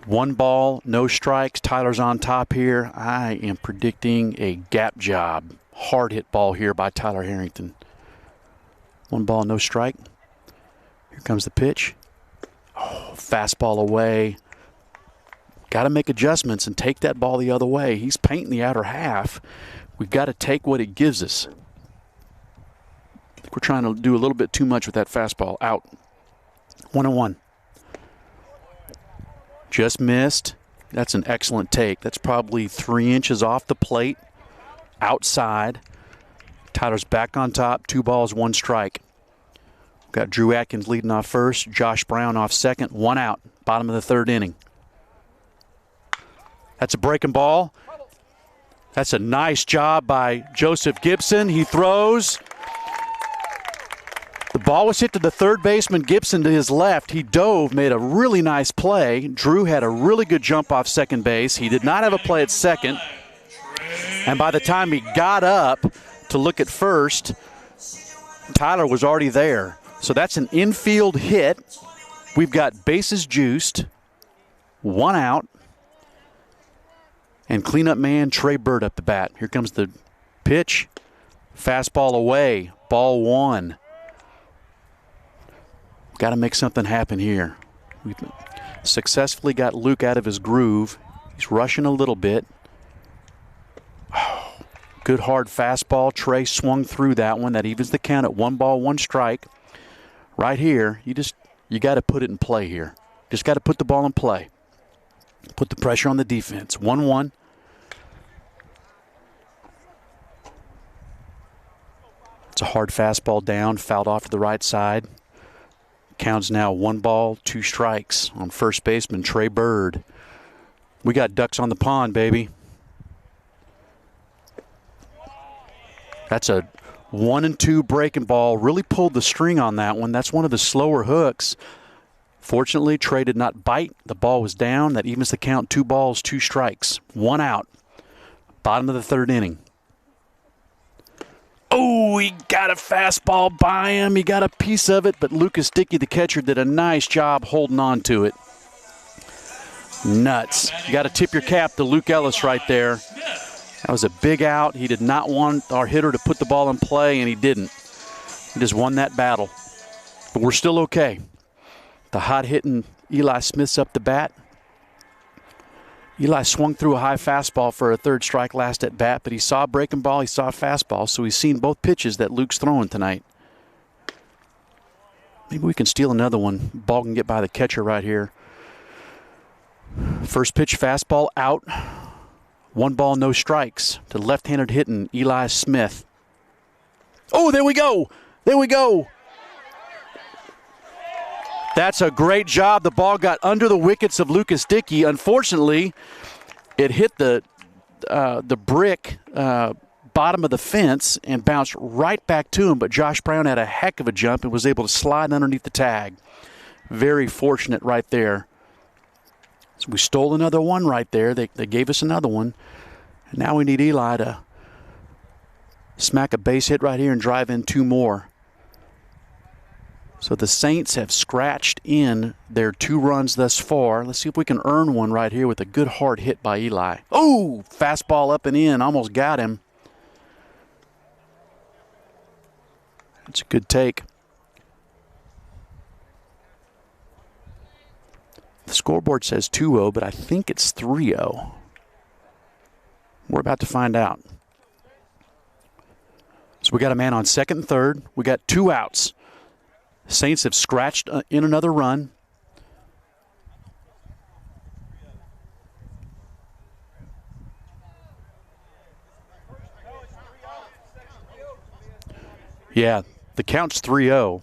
1 ball, no strikes. Tyler's on top here. I am predicting a gap job. Hard hit ball here by Tyler Harrington. 1 ball, no strike. Here comes the pitch. Oh, fastball away. Got to make adjustments and take that ball the other way. He's painting the outer half. We've got to take what it gives us. I think we're trying to do a little bit too much with that fastball. Out. 1-1. Just missed. That's an excellent take. That's probably 3 inches off the plate. Outside. Tyler's back on top. 2 balls, 1 strike. Got Drew Atkins leading off first. Josh Brown off second. 1 out. Bottom of the third inning. That's a breaking ball. That's a nice job by Joseph Gibson. He throws. The ball was hit to the third baseman, Gibson, to his left. He dove, made a really nice play. Drew had a really good jump off second base. He did not have a play at second. And by the time he got up to look at first, Tyler was already there. So that's an infield hit. We've got bases juiced, 1 out, and cleanup man Trey Bird up the bat. Here comes the pitch. Fastball away, ball 1. Got to make something happen here. We've successfully got Luke out of his groove. He's rushing a little bit. Oh, good hard fastball. Trey swung through that one. That evens the count at 1 ball, 1 strike. Right here, you got to put it in play here. Just got to put the ball in play. Put the pressure on the defense. 1-1. It's a hard fastball down, fouled off to the right side. Count's now 1 ball, 2 strikes on first baseman Trey Bird. We got ducks on the pond, baby. That's a 1-2 breaking ball. Really pulled the string on that one. That's one of the slower hooks. Fortunately, Trey did not bite. The ball was down. That evens the count. 2 balls, 2 strikes. 1 out. Bottom of the 3rd inning. Oh, he got a fastball by him. He got a piece of it, but Lucas Dickey, the catcher, did a nice job holding on to it. Nuts. You got to tip your cap to Luke Ellis right there. That was a big out. He did not want our hitter to put the ball in play, and he didn't. He just won that battle. But we're still okay. The hot-hitting Eli Smith's up the bat. Eli swung through a high fastball for a 3rd strike last at bat, but he saw a breaking ball, he saw a fastball, so he's seen both pitches that Luke's throwing tonight. Maybe we can steal another one. Ball can get by the catcher right here. First pitch fastball out. 1 ball, no strikes to left-handed hitting Eli Smith. Oh, there we go. There we go. That's a great job. The ball got under the wickets of Lucas Dickey. Unfortunately, it hit the brick bottom of the fence and bounced right back to him. But Josh Brown had a heck of a jump and was able to slide underneath the tag. Very fortunate right there. So we stole another one right there. They gave us another one. And now we need Eli to smack a base hit right here and drive in 2 more. So the Saints have scratched in their 2 runs thus far. Let's see if we can earn one right here with a good hard hit by Eli. Oh, fastball up and in. Almost got him. It's a good take. The scoreboard says 2-0, but I think it's 3-0. We're about to find out. So we got a man on 2nd and 3rd. We got 2 outs. Saints have scratched in another run. Yeah, the count's 3-0.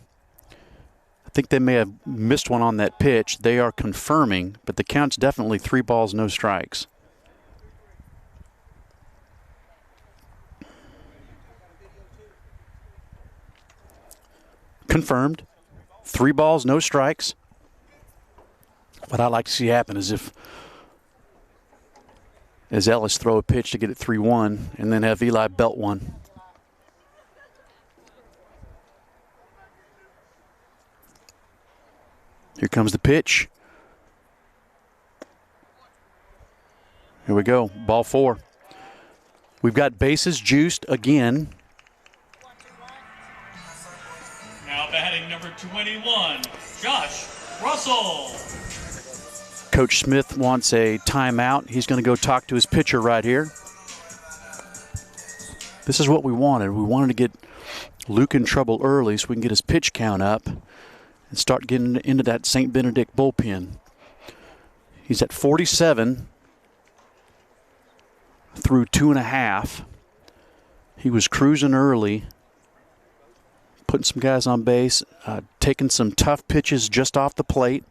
I think they may have missed one on that pitch. They are confirming, but the count's definitely 3 balls, no strikes. Confirmed. 3 balls, no strikes. What I'd like to see happen is as Ellis throw a pitch to get it 3-1 and then have Eli belt one. Here comes the pitch. Here we go, ball 4. We've got bases juiced again. Now batting number 21, Josh Russell. Coach Smith wants a timeout. He's going to go talk to his pitcher right here. This is what we wanted. We wanted to get Luke in trouble early so we can get his pitch count up and start getting into that St. Benedict bullpen. He's at 47 through 2.5. He was cruising early, putting some guys on base, taking some tough pitches just off the plate.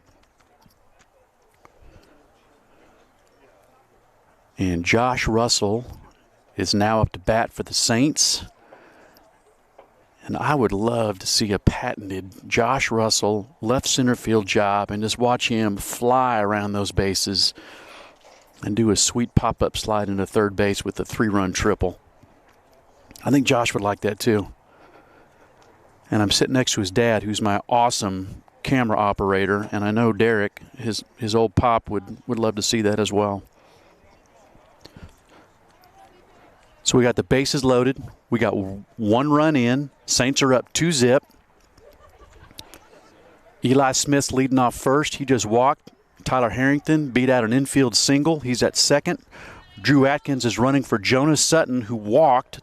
And Josh Russell is now up to bat for the Saints. And I would love to see a patented Josh Russell left center field job and just watch him fly around those bases and do a sweet pop-up slide into third base with a 3-run triple. I think Josh would like that too. And I'm sitting next to his dad, who's my awesome camera operator, and I know Derek, his old pop, would love to see that as well. So we got the bases loaded. We got 1 run in. Saints are up 2-0. Eli Smith's leading off first. He just walked. Tyler Harrington beat out an infield single. He's at second. Drew Atkins is running for Jonas Sutton, who walked.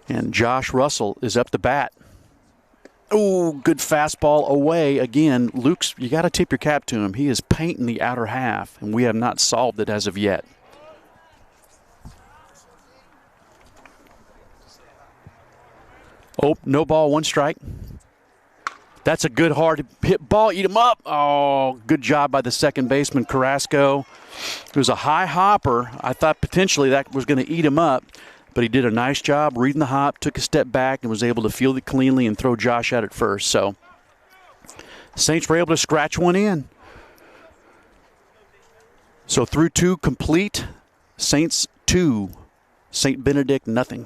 And Josh Russell is up to bat. Oh, good fastball away again. Luke's, you got to tip your cap to him. He is painting the outer half, and we have not solved it as of yet. Oh, no ball, 1 strike. That's a good hard hit ball. Eat him up. Oh, good job by the second baseman, Carrasco. It was a high hopper. I thought potentially that was going to eat him up, but he did a nice job reading the hop, took a step back, and was able to field it cleanly and throw Josh out at first. So Saints were able to scratch one in. So through 2 complete. Saints 2, St. Benedict nothing.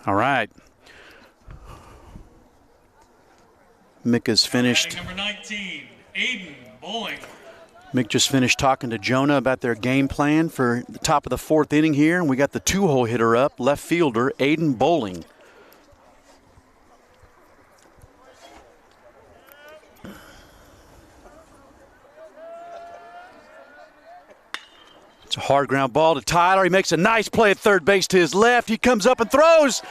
All right. Mick has finished. Number 19, Aiden Bowling. Mick just finished talking to Jonah about their game plan for the top of the 4th inning here, and we got the 2-hole hitter up, left fielder Aiden Bowling. It's a hard ground ball to Tyler. He makes a nice play at third base to his left. He comes up and throws.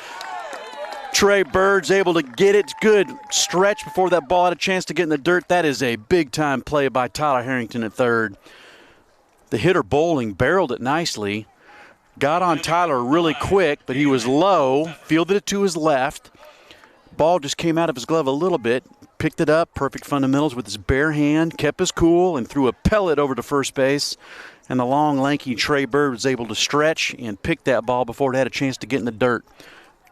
Trey Bird's able to get it. Good stretch before that ball had a chance to get in the dirt. That is a big-time play by Tyler Harrington at third. The hitter Bowling barreled it nicely. Got on Tyler really quick, but he was low. Fielded it to his left. Ball just came out of his glove a little bit. Picked it up. Perfect fundamentals with his bare hand. Kept his cool and threw a pellet over to first base. And the long, lanky Trey Bird was able to stretch and pick that ball before it had a chance to get in the dirt.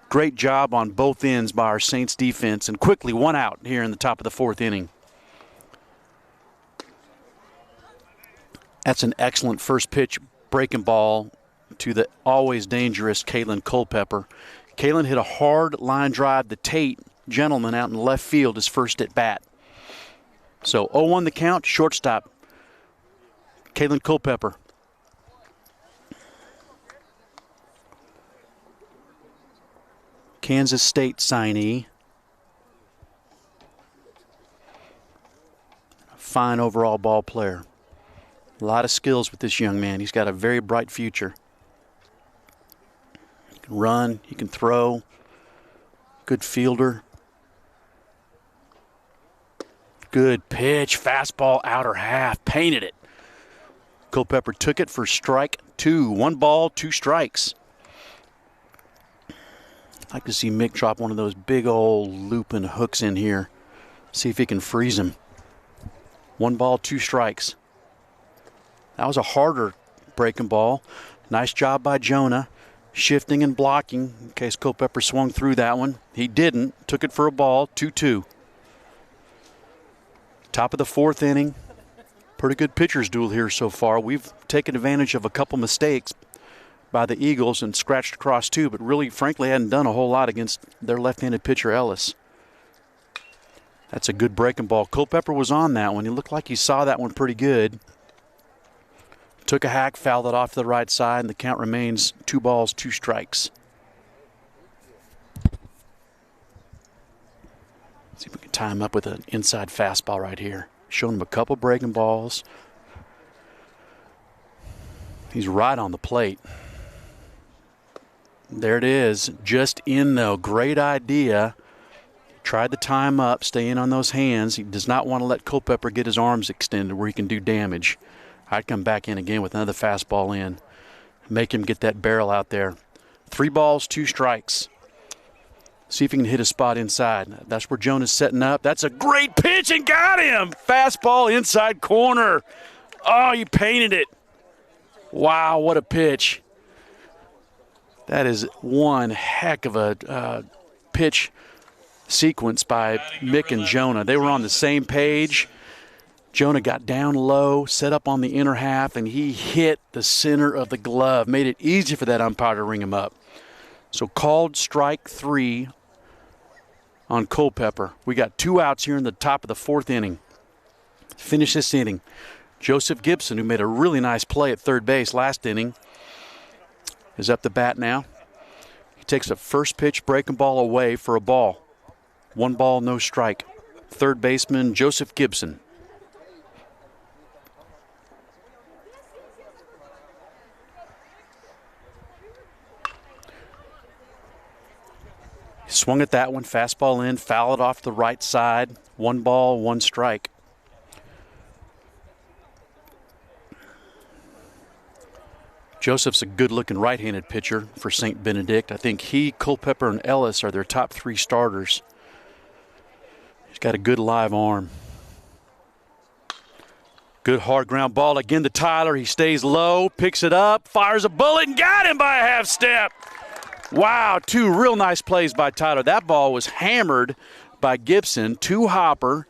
Great job on both ends by our Saints defense, and quickly 1 out here in the top of the 4th inning. That's an excellent first pitch breaking ball to the always dangerous Kalen Culpepper. Kalen hit a hard line drive to Tate Gentleman out in left field his first at bat. So 0-1 the count, shortstop Kalen Culpepper. Kansas State signee. Fine overall ball player. A lot of skills with this young man. He's got a very bright future. He can run, he can throw. Good fielder. Good pitch, fastball, outer half, painted it. Culpepper took it for strike 2. 1 ball, 2 strikes. I'd like to see Mick drop one of those big old looping hooks in here. See if he can freeze him. 1 ball, 2 strikes. That was a harder breaking ball. Nice job by Jonah, shifting and blocking in case Culpepper swung through that one. He didn't. Took it for a ball, 2-2. Top of the 4th inning. Pretty good pitcher's duel here so far. We've taken advantage of a couple mistakes by the Eagles and scratched across 2, but really, frankly, hadn't done a whole lot against their left-handed pitcher, Ellis. That's a good breaking ball. Culpepper was on that one. He looked like he saw that one pretty good. Took a hack, fouled it off to the right side, and the count remains 2 balls, 2 strikes. See if we can tie him up with an inside fastball right here. Showing him a couple breaking balls. He's right on the plate. There it is. Just in, though. Great idea. Tried to tie him up, stay in on those hands. He does not want to let Culpepper get his arms extended where he can do damage. I'd come back in again with another fastball in. Make him get that barrel out there. 3 balls, 2 strikes. See if he can hit a spot inside. That's where Jonah's setting up. That's a great pitch and got him. Fastball inside corner. Oh, he painted it. Wow, what a pitch. That is one heck of a pitch sequence by Mick and Jonah. They were on the same page. Jonah got down low, set up on the inner half, and he hit the center of the glove. Made it easy for that umpire to ring him up. So called strike 3 on Culpepper. We got 2 outs here in the top of the 4th inning. Finish this inning. Joseph Gibson, who made a really nice play at third base last inning, is up to bat now. He takes a first pitch breaking ball away for a ball. 1 ball, no strike. Third baseman Joseph Gibson. He swung at that one, fastball in, foul it off the right side. 1 ball, 1 strike. Joseph's a good-looking right-handed pitcher for St. Benedict. I think he, Culpepper, and Ellis are their top 3 starters. He's got a good live arm. Good hard ground ball again to Tyler. He stays low, picks it up, fires a bullet, and got him by a half step. Wow, 2 real nice plays by Tyler. That ball was hammered by Gibson, 2 hopper.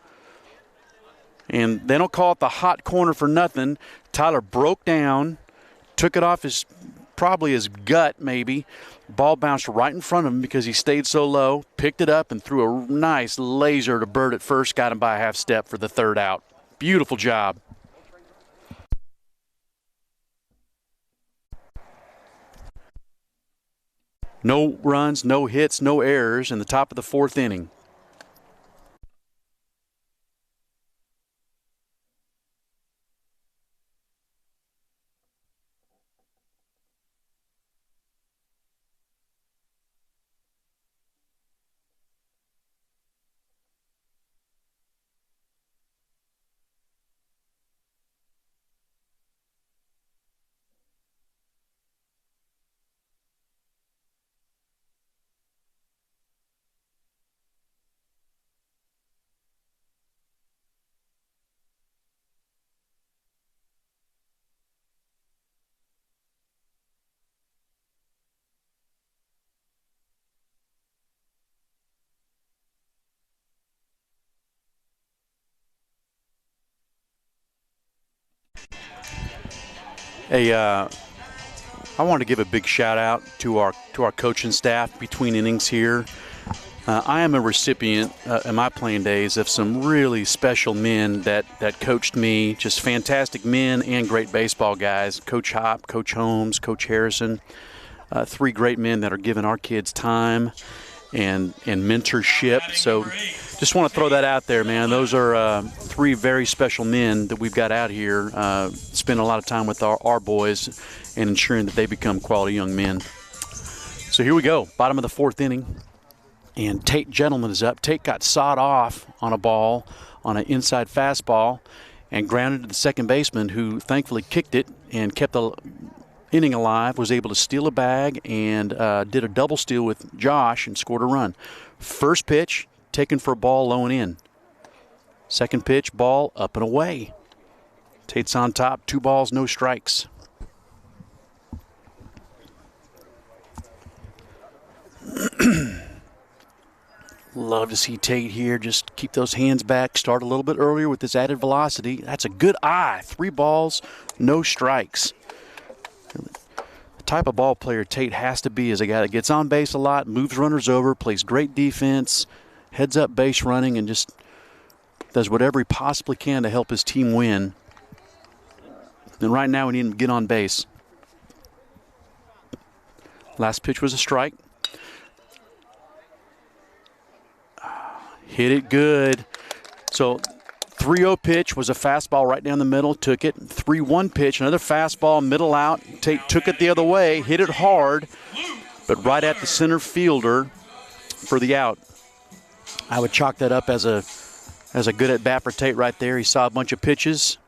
And they don't call it the hot corner for nothing. Tyler broke down, took it off probably his gut maybe. Ball bounced right in front of him because he stayed so low, picked it up and threw a nice laser to Bird at first, got him by a half step for the 3rd out. Beautiful job. No runs, no hits, no errors in the top of the 4th inning. Hey, I want to give a big shout out to our coaching staff between innings here. I am a recipient in my playing days of some really special men that coached me, just fantastic men and great baseball guys. Coach Hop, Coach Holmes, Coach Harrison, 3 great men that are giving our kids time and mentorship. So just want to throw that out there, man. Those are 3 very special men that we've got out here, spend a lot of time with our boys and ensuring that they become quality young men. So here we go, bottom of the 4th inning. And Tate Gentleman is up. Tate got sawed off on a ball on an inside fastball and grounded to the second baseman, who thankfully kicked it and kept the inning alive, was able to steal a bag and did a double steal with Josh and scored a run. First pitch, taken for a ball low and in. Second pitch, ball up and away. Tate's on top, 2 balls, no strikes. Love to see Tate here. Just keep those hands back. Start a little bit earlier with this added velocity. That's a good eye. 3 balls, no strikes. The type of ball player Tate has to be is a guy that gets on base a lot, moves runners over, plays great defense, heads up base running, and just does whatever he possibly can to help his team win. And right now we need him to get on base. Last pitch was a strike. Hit it good. So 3-0 pitch was a fastball right down the middle, took it. 3-1 pitch, another fastball, middle out. Tate took it the other way, hit it hard, but right at the center fielder for the out. I would chalk that up as a good at bat for Tate right there. He saw a bunch of pitches,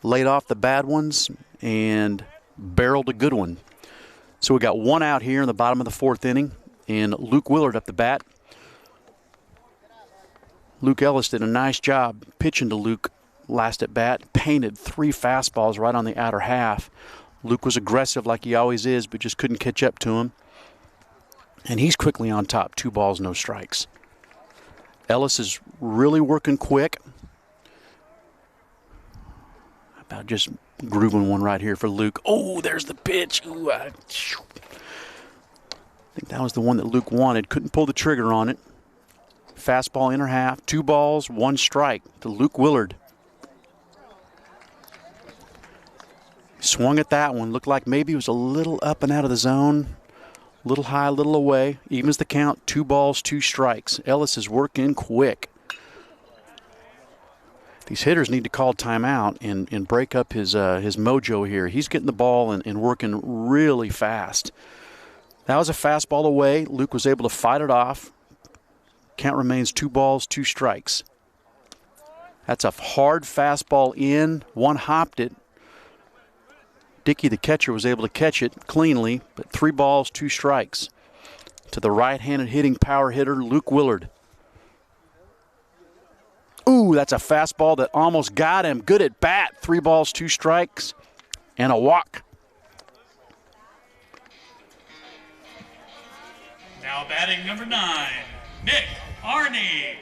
laid off the bad ones, and barreled a good one. So we got 1 out here in the bottom of the 4th inning, and Luke Willard up the bat. Luke Ellis did a nice job pitching to Luke last at bat. Painted 3 fastballs right on the outer half. Luke was aggressive like he always is, but just couldn't catch up to him. And he's quickly on top, 2 balls, no strikes. Ellis is really working quick. About just grooving one right here for Luke. Oh, there's the pitch. Ooh, I think that was the one that Luke wanted. Couldn't pull the trigger on it. Fastball inner half, 2 balls, 1 strike to Luke Willard. Swung at that one. Looked like maybe it was a little up and out of the zone. A little high, a little away. Evens the count, 2 balls, 2 strikes. Ellis is working quick. These hitters need to call timeout and break up his mojo here. He's getting the ball and working really fast. That was a fastball away. Luke was able to fight it off. Count remains 2 balls, 2 strikes. That's a hard fastball in. One hopped it. Dickey, the catcher, was able to catch it cleanly, but 3 balls, 2 strikes. To the right-handed hitting power hitter, Luke Willard. Ooh, that's a fastball that almost got him. Good at bat. 3 balls, 2 strikes, and a walk. Now batting number 9, Mick Arney.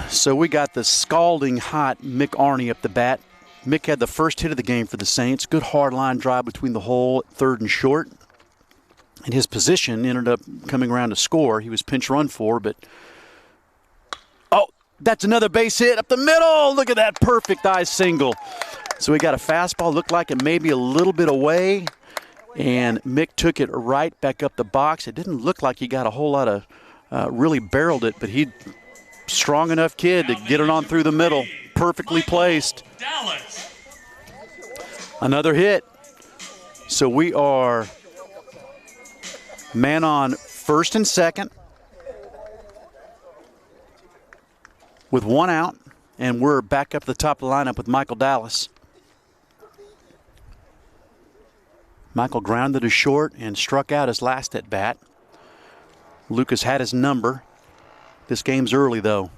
So we got the scalding hot Mick Arney up the bat. Mick had the first hit of the game for the Saints. Good hard line drive between the hole at 3rd and short. And his position ended up coming around to score. He was pinch run for, but oh, that's another base hit up the middle. Look at that perfect eye single. So we got a fastball, looked like it may be a little bit away. And Mick took it right back up the box. It didn't look like he got a whole lot of, really barreled it, but he strong enough kid to get it on through the middle. Perfectly placed. Another hit. So we are man on 1st and 2nd with 1 out, and we're back up to the top of the lineup with Michael Dallas. Michael grounded to short and struck out his last at bat. Lucas had his number. This game's early, though.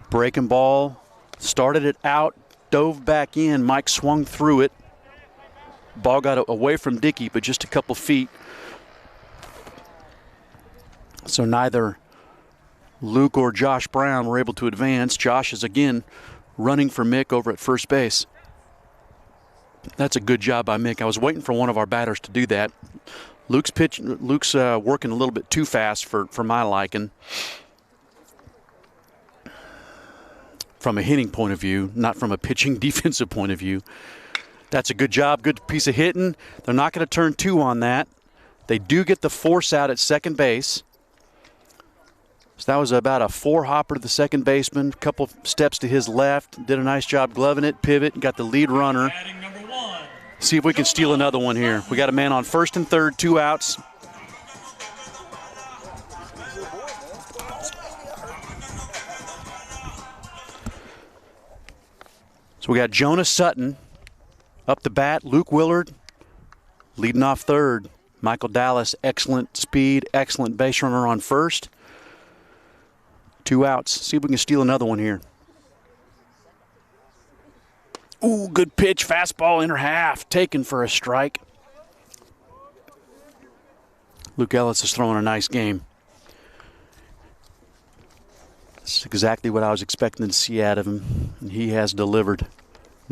Breaking ball, started it out, dove back in. Mike swung through it. Ball got away from Dickey, but just a couple feet. So neither Luke or Josh Brown were able to advance. Josh is again running for Mick over at first base. That's a good job by Mick. I was waiting for one of our batters to do that. Luke's working a little bit too fast for my liking. From a hitting point of view, not from a pitching defensive point of view. That's a good job, good piece of hitting. They're not going to turn 2 on that. They do get the force out at second base. So that was about a 4-hopper to the second baseman, a couple steps to his left, did a nice job gloving it, pivot, got the lead runner. See if we can steal another one here. We got a man on 1st and 3rd, 2 outs. So we got Jonah Sutton up the bat, Luke Willard leading off third. Michael Dallas, excellent speed, excellent base runner on first. 2 outs. See if we can steal another one here. Ooh, good pitch, fastball, inner half, taken for a strike. Luke Ellis is throwing a nice game. This is exactly what I was expecting to see out of him, and he has delivered.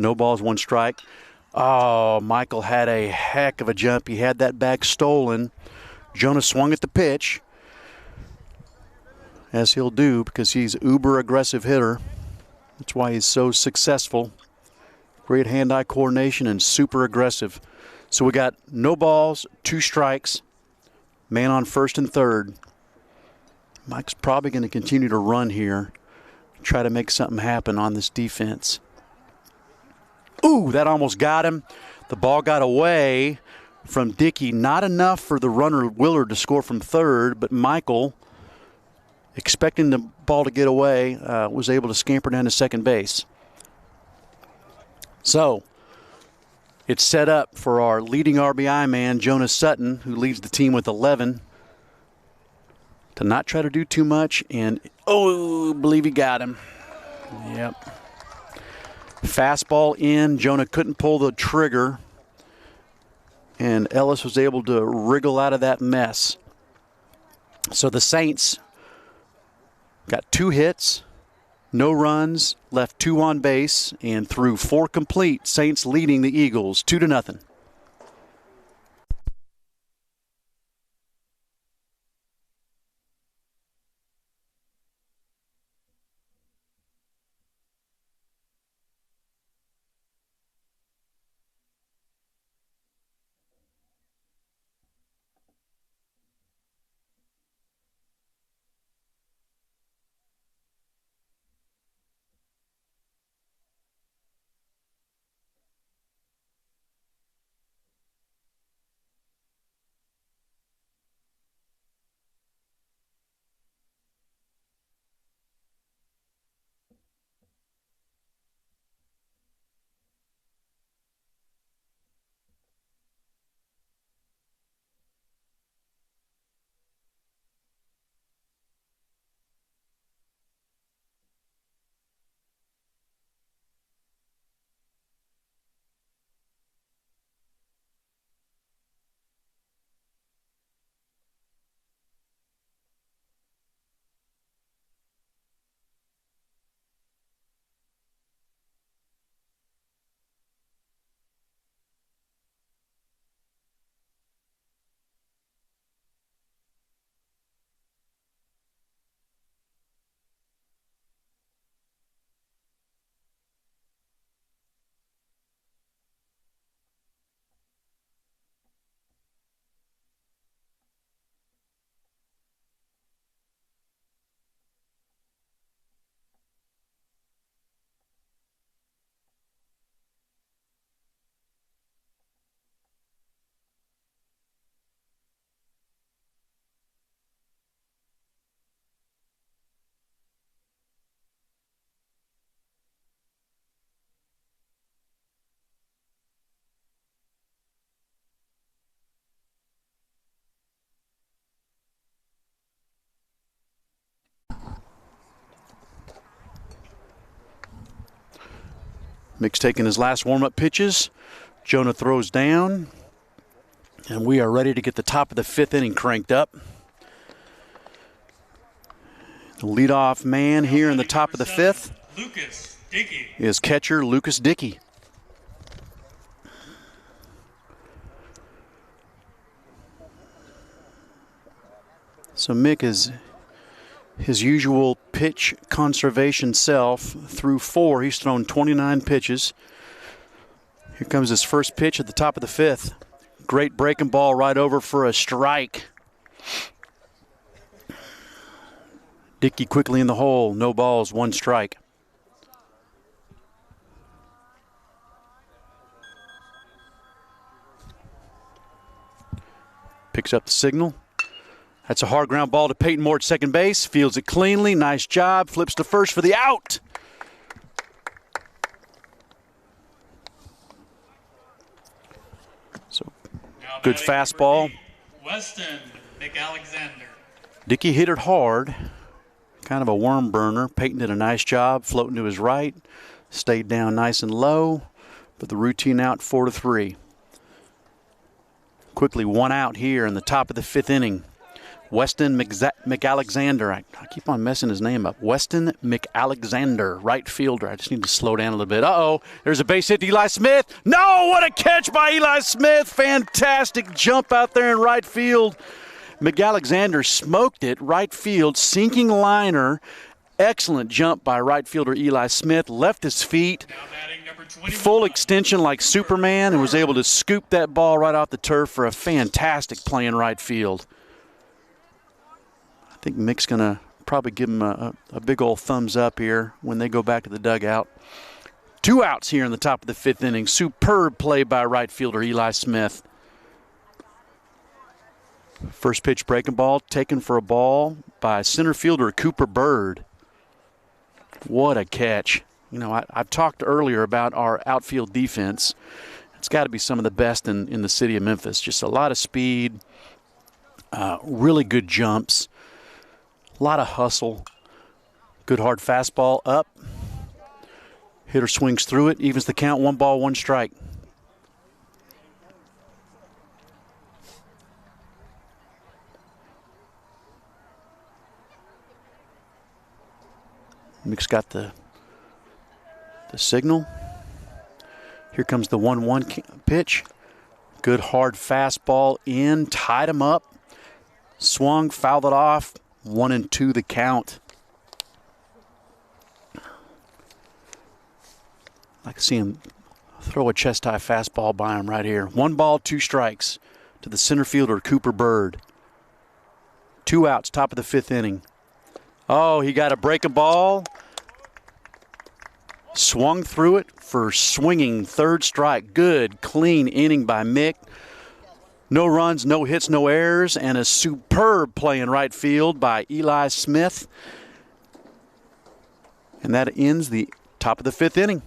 No balls, 1 strike. Oh, Michael had a heck of a jump. He had that bag stolen. Jonah swung at the pitch, as he'll do because he's an uber aggressive hitter. That's why he's so successful. Great hand-eye coordination and super aggressive. So we got no balls, 2 strikes, man on first and third. Mike's probably going to continue to run here, try to make something happen on this defense. Ooh, that almost got him. The ball got away from Dickey. Not enough for the runner Willard to score from third, but Michael, expecting the ball to get away, was able to scamper down to second base. So it's set up for our leading RBI man, Jonah Sutton, who leads the team with 11, to not try to do too much. And, oh, I believe he got him. Yep. Fastball in. Jonah couldn't pull the trigger, and Ellis was able to wriggle out of that mess. So the Saints got 2 hits, no runs, left 2 on base, and threw 4 complete. Saints leading the Eagles 2-0. Mick's taking his last warm-up pitches. Jonah throws down, and we are ready to get the top of the 5th inning cranked up. The leadoff man here in the top of the 5th is catcher Lucas Dickey. So Mick is his usual pitch conservation self. Through 4, he's thrown 29 pitches. Here comes his first pitch at the top of the 5th. Great breaking ball right over for a strike. Dickey quickly in the hole. No balls, 1 strike. Picks up the signal. That's a hard ground ball to Peyton Moore at second base. Fields it cleanly. Nice job. Flips to first for the out. Good batting number fastball. 8, Weston McAlexander. Dickey hit it hard. Kind of a worm burner. Peyton did a nice job floating to his right. Stayed down nice and low. But the routine out 4-3. Quickly 1 out here in the top of the 5th inning. Weston McAlexander. I keep on messing his name up. Weston McAlexander, right fielder. I just need to slow down a little bit. Uh-oh, there's a base hit to Eli Smith. No, what a catch by Eli Smith. Fantastic jump out there in right field. McAlexander smoked it, right field, sinking liner. Excellent jump by right fielder Eli Smith. Left his feet, full extension like Superman, and was able to scoop that ball right off the turf for a fantastic play in right field. I think Mick's going to probably give him a big old thumbs up here when they go back to the dugout. 2 outs here in the top of the 5th inning. Superb play by right fielder Eli Smith. First pitch breaking ball taken for a ball by center fielder Cooper Bird. What a catch. You know, I've talked earlier about our outfield defense. It's got to be some of the best in the city of Memphis. Just a lot of speed, really good jumps. A lot of hustle. Good hard fastball up. Hitter swings through it, evens the count, 1 ball, 1 strike. Mick's got the signal. Here comes the 1-1 pitch. Good hard fastball in, tied him up. Swung, fouled it off. 1-2 the count. I'd like to see him throw a chest-high fastball by him right here. 1 ball, 2 strikes to the center fielder, Cooper Bird. 2 outs, top of the 5th inning. Oh, he got a breaking ball. Swung through it for swinging 3rd strike. Good, clean inning by Mick. No runs, no hits, no errors, and a superb play in right field by Eli Smith. And that ends the top of the 5th inning.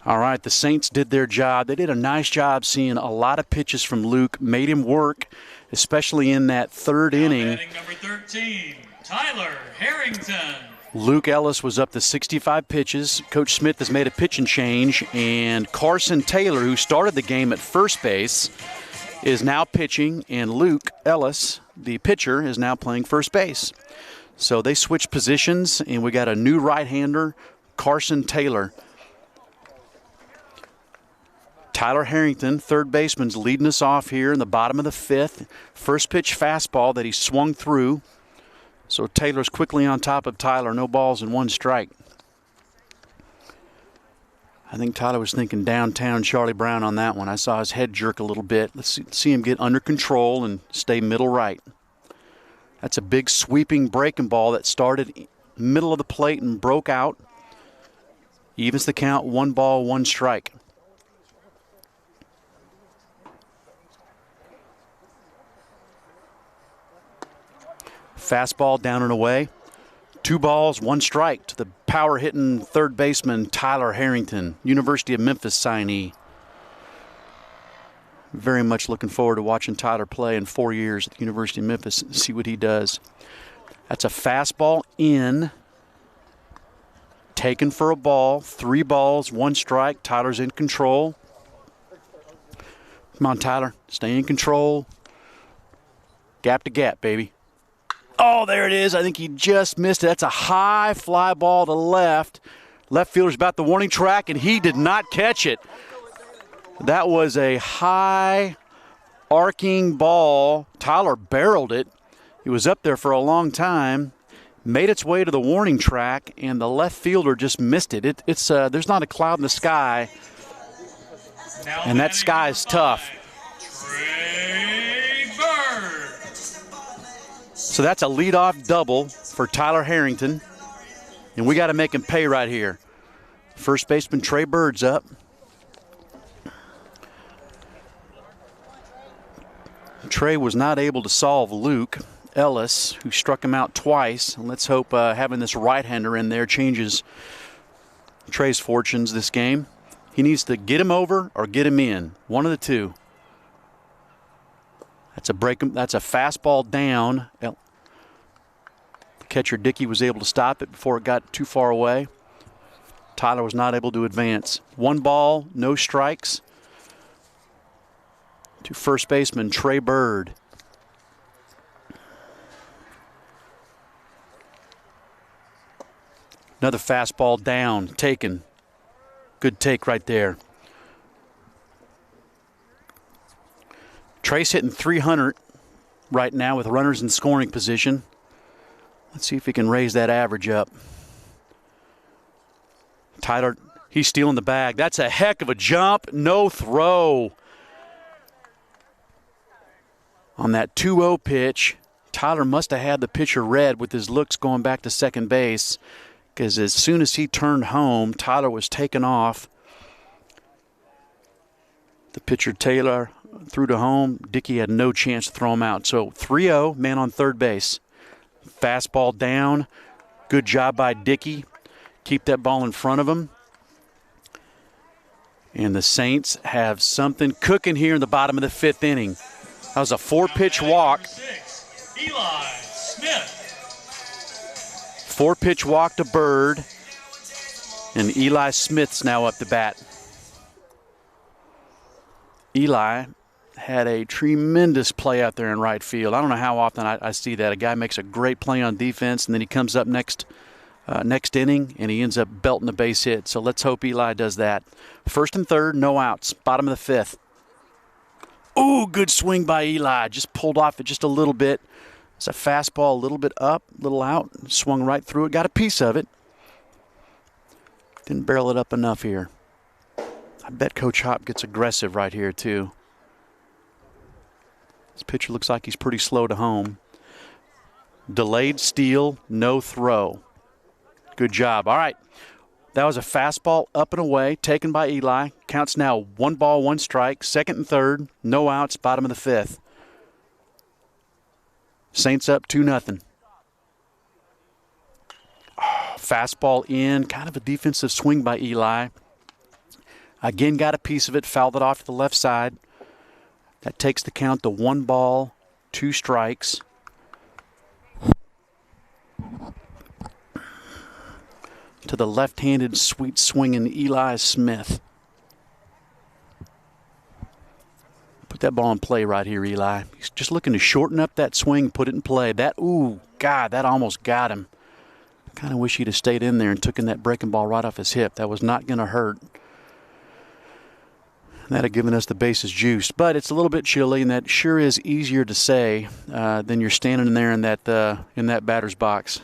All right, the Saints did their job. They did a nice job seeing a lot of pitches from Luke, made him work, especially in that 3rd inning. Batting number 13, Tyler Harrington. Luke Ellis was up to 65 pitches. Coach Smith has made a pitching change, and Carson Taylor, who started the game at first base, is now pitching, and Luke Ellis, the pitcher, is now playing first base. So they switched positions, and we got a new right-hander, Carson Taylor. Tyler Harrington, 3rd baseman's leading us off here in the bottom of the 5th. First pitch fastball that he swung through. So Taylor's quickly on top of Tyler. No balls and 1 strike. I think Tyler was thinking downtown Charlie Brown on that one. I saw his head jerk a little bit. Let's see him get under control and stay middle right. That's a big sweeping breaking ball that started middle of the plate and broke out. Evens the count, 1 ball, 1 strike. Fastball down and away. 2 balls, 1 strike to the power hitting third baseman Tyler Harrington, University of Memphis signee. Very much looking forward to watching Tyler play in 4 years at the University of Memphis and see what he does. That's a fastball in. Taken for a ball. 3 balls, 1 strike. Tyler's in control. Come on, Tyler. Stay in control. Gap to gap, baby. Oh, there it is. I think he just missed it. That's a high fly ball to left. Left fielder's about the warning track, and he did not catch it. That was a high arcing ball. Tyler barreled it. It was up there for a long time. Made its way to the warning track, and the left fielder just missed it. There's not a cloud in the sky, and that sky is tough. So that's a leadoff double for Tyler Harrington, and we got to make him pay right here. First baseman Trey Bird's up. Trey was not able to solve Luke Ellis, who struck him out twice. And let's hope having this right-hander in there changes Trey's fortunes this game. He needs to get him over or get him in. One of the two. That's a fastball down. Catcher Dickey was able to stop it before it got too far away. Tyler was not able to advance. 1 ball, no strikes. To first baseman Trey Bird. Another fastball down, taken. Good take right there. Trey's hitting 300 right now with runners in scoring position. Let's see if he can raise that average up. Tyler, he's stealing the bag. That's a heck of a jump. No throw. On that 2-0 pitch, Tyler must have had the pitcher read with his looks going back to second base, because as soon as he turned home, Tyler was taken off. The pitcher Taylor threw to home. Dickey had no chance to throw him out. So 3-0, man on third base. Fastball down. Good job by Dickey. Keep that ball in front of him. And the Saints have something cooking here in the bottom of the 5th inning. That was a 4-pitch walk. 4-pitch walk to Bird. And Eli Smith's now up to bat. Eli had a tremendous play out there in right field. I don't know how often I see that. A guy makes a great play on defense, and then he comes up next inning, and he ends up belting the base hit. So let's hope Eli does that. 1st and 3rd, no outs. Bottom of the 5th. Ooh, good swing by Eli. Just pulled off it just a little bit. It's a fastball, a little bit up, a little out. Swung right through it. Got a piece of it. Didn't barrel it up enough here. I bet Coach Hop gets aggressive right here, too. This pitcher looks like he's pretty slow to home. Delayed steal, no throw. Good job. All right. That was a fastball up and away, taken by Eli. Counts now 1 ball, 1 strike. 2nd and 3rd, no outs, bottom of the 5th. Saints up 2-0. Oh, fastball in, kind of a defensive swing by Eli. Again, got a piece of it, fouled it off to the left side. That takes the count to 1 ball, 2 strikes. To the left-handed, sweet swinging Eli Smith. Put that ball in play right here, Eli. He's just looking to shorten up that swing, put it in play. ooh, God, that almost got him. I kind of wish he'd have stayed in there and taken that breaking ball right off his hip. That was not going to hurt. That had given us the bases juiced. But it's a little bit chilly, and that sure is easier to say than you're standing in there in that batter's box.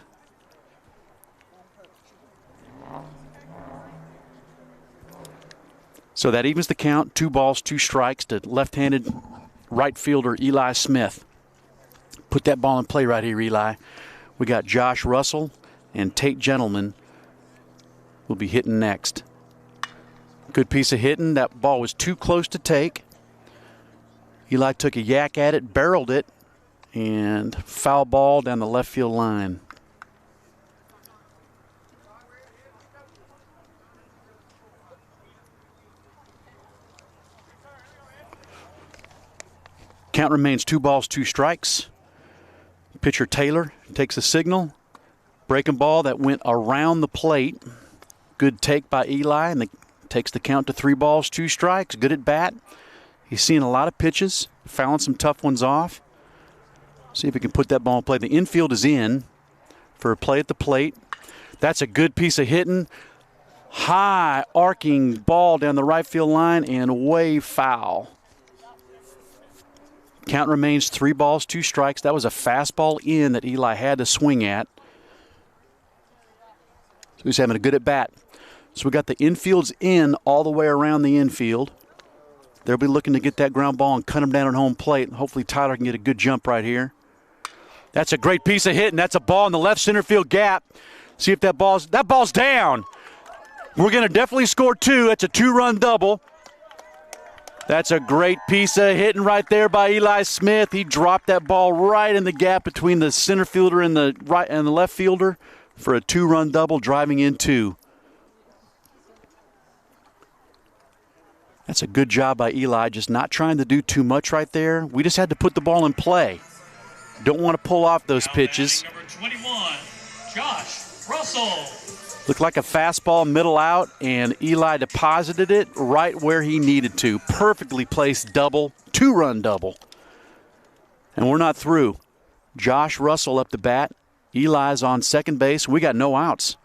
So that evens the count. 2 balls, 2 strikes to left-handed right fielder Eli Smith. Put that ball in play right here, Eli. We got Josh Russell and Tate Gentleman will be hitting next. Good piece of hitting. That ball was too close to take. Eli took a yak at it, barreled it, and foul ball down the left field line. Count remains 2 balls, 2 strikes. Pitcher Taylor takes a signal. Breaking ball that went around the plate. Good take by Eli, and takes the count to 3 balls, 2 strikes. Good at bat. He's seeing a lot of pitches, fouling some tough ones off. See if he can put that ball in play. The infield is in for a play at the plate. That's a good piece of hitting. High arcing ball down the right field line and way foul. Count remains 3 balls, 2 strikes. That was a fastball in that Eli had to swing at. So he's having a good at bat. So we got the infield's in all the way around the infield. They'll be looking to get that ground ball and cut him down at home plate. Hopefully Tyler can get a good jump right here. That's a great piece of hitting. That's a ball in the left center field gap. See if that ball's down. We're going to definitely score 2. That's a 2-run double. That's a great piece of hitting right there by Eli Smith. He dropped that ball right in the gap between the center fielder and the right and the left fielder for a 2-run double, driving in 2. That's a good job by Eli, just not trying to do too much right there. We just had to put the ball in play. Don't want to pull off those pitches. Number 21, Josh Russell. Looked like a fastball middle out, and Eli deposited it right where he needed to. Perfectly placed double, 2-run double. And we're not through. Josh Russell up to bat. Eli's on second base. We got no outs.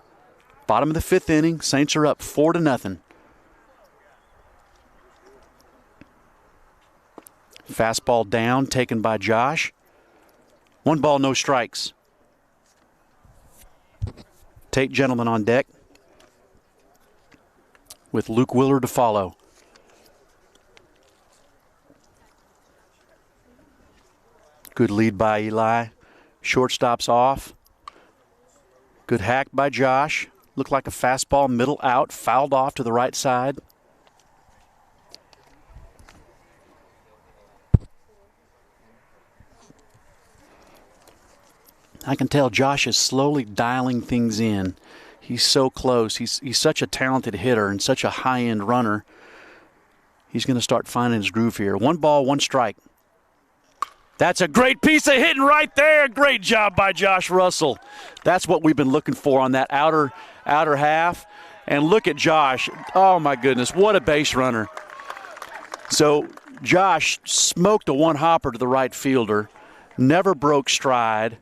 Bottom of the 5th inning. Saints are up 4-0. Fastball down, taken by Josh. 1 ball, no strikes. Tate Gentleman on deck with Luke Willer to follow. Good lead by Eli. Shortstop's off. Good hack by Josh. Looked like a fastball middle out, fouled off to the right side. I can tell Josh is slowly dialing things in. He's so close. He's such a talented hitter and such a high-end runner. He's going to start finding his groove here. 1 ball, 1 strike. That's a great piece of hitting right there. Great job by Josh Russell. That's what we've been looking for on that outer half. And look at Josh. Oh, my goodness. What a base runner. So Josh smoked a 1-hopper to the right fielder. Never broke stride.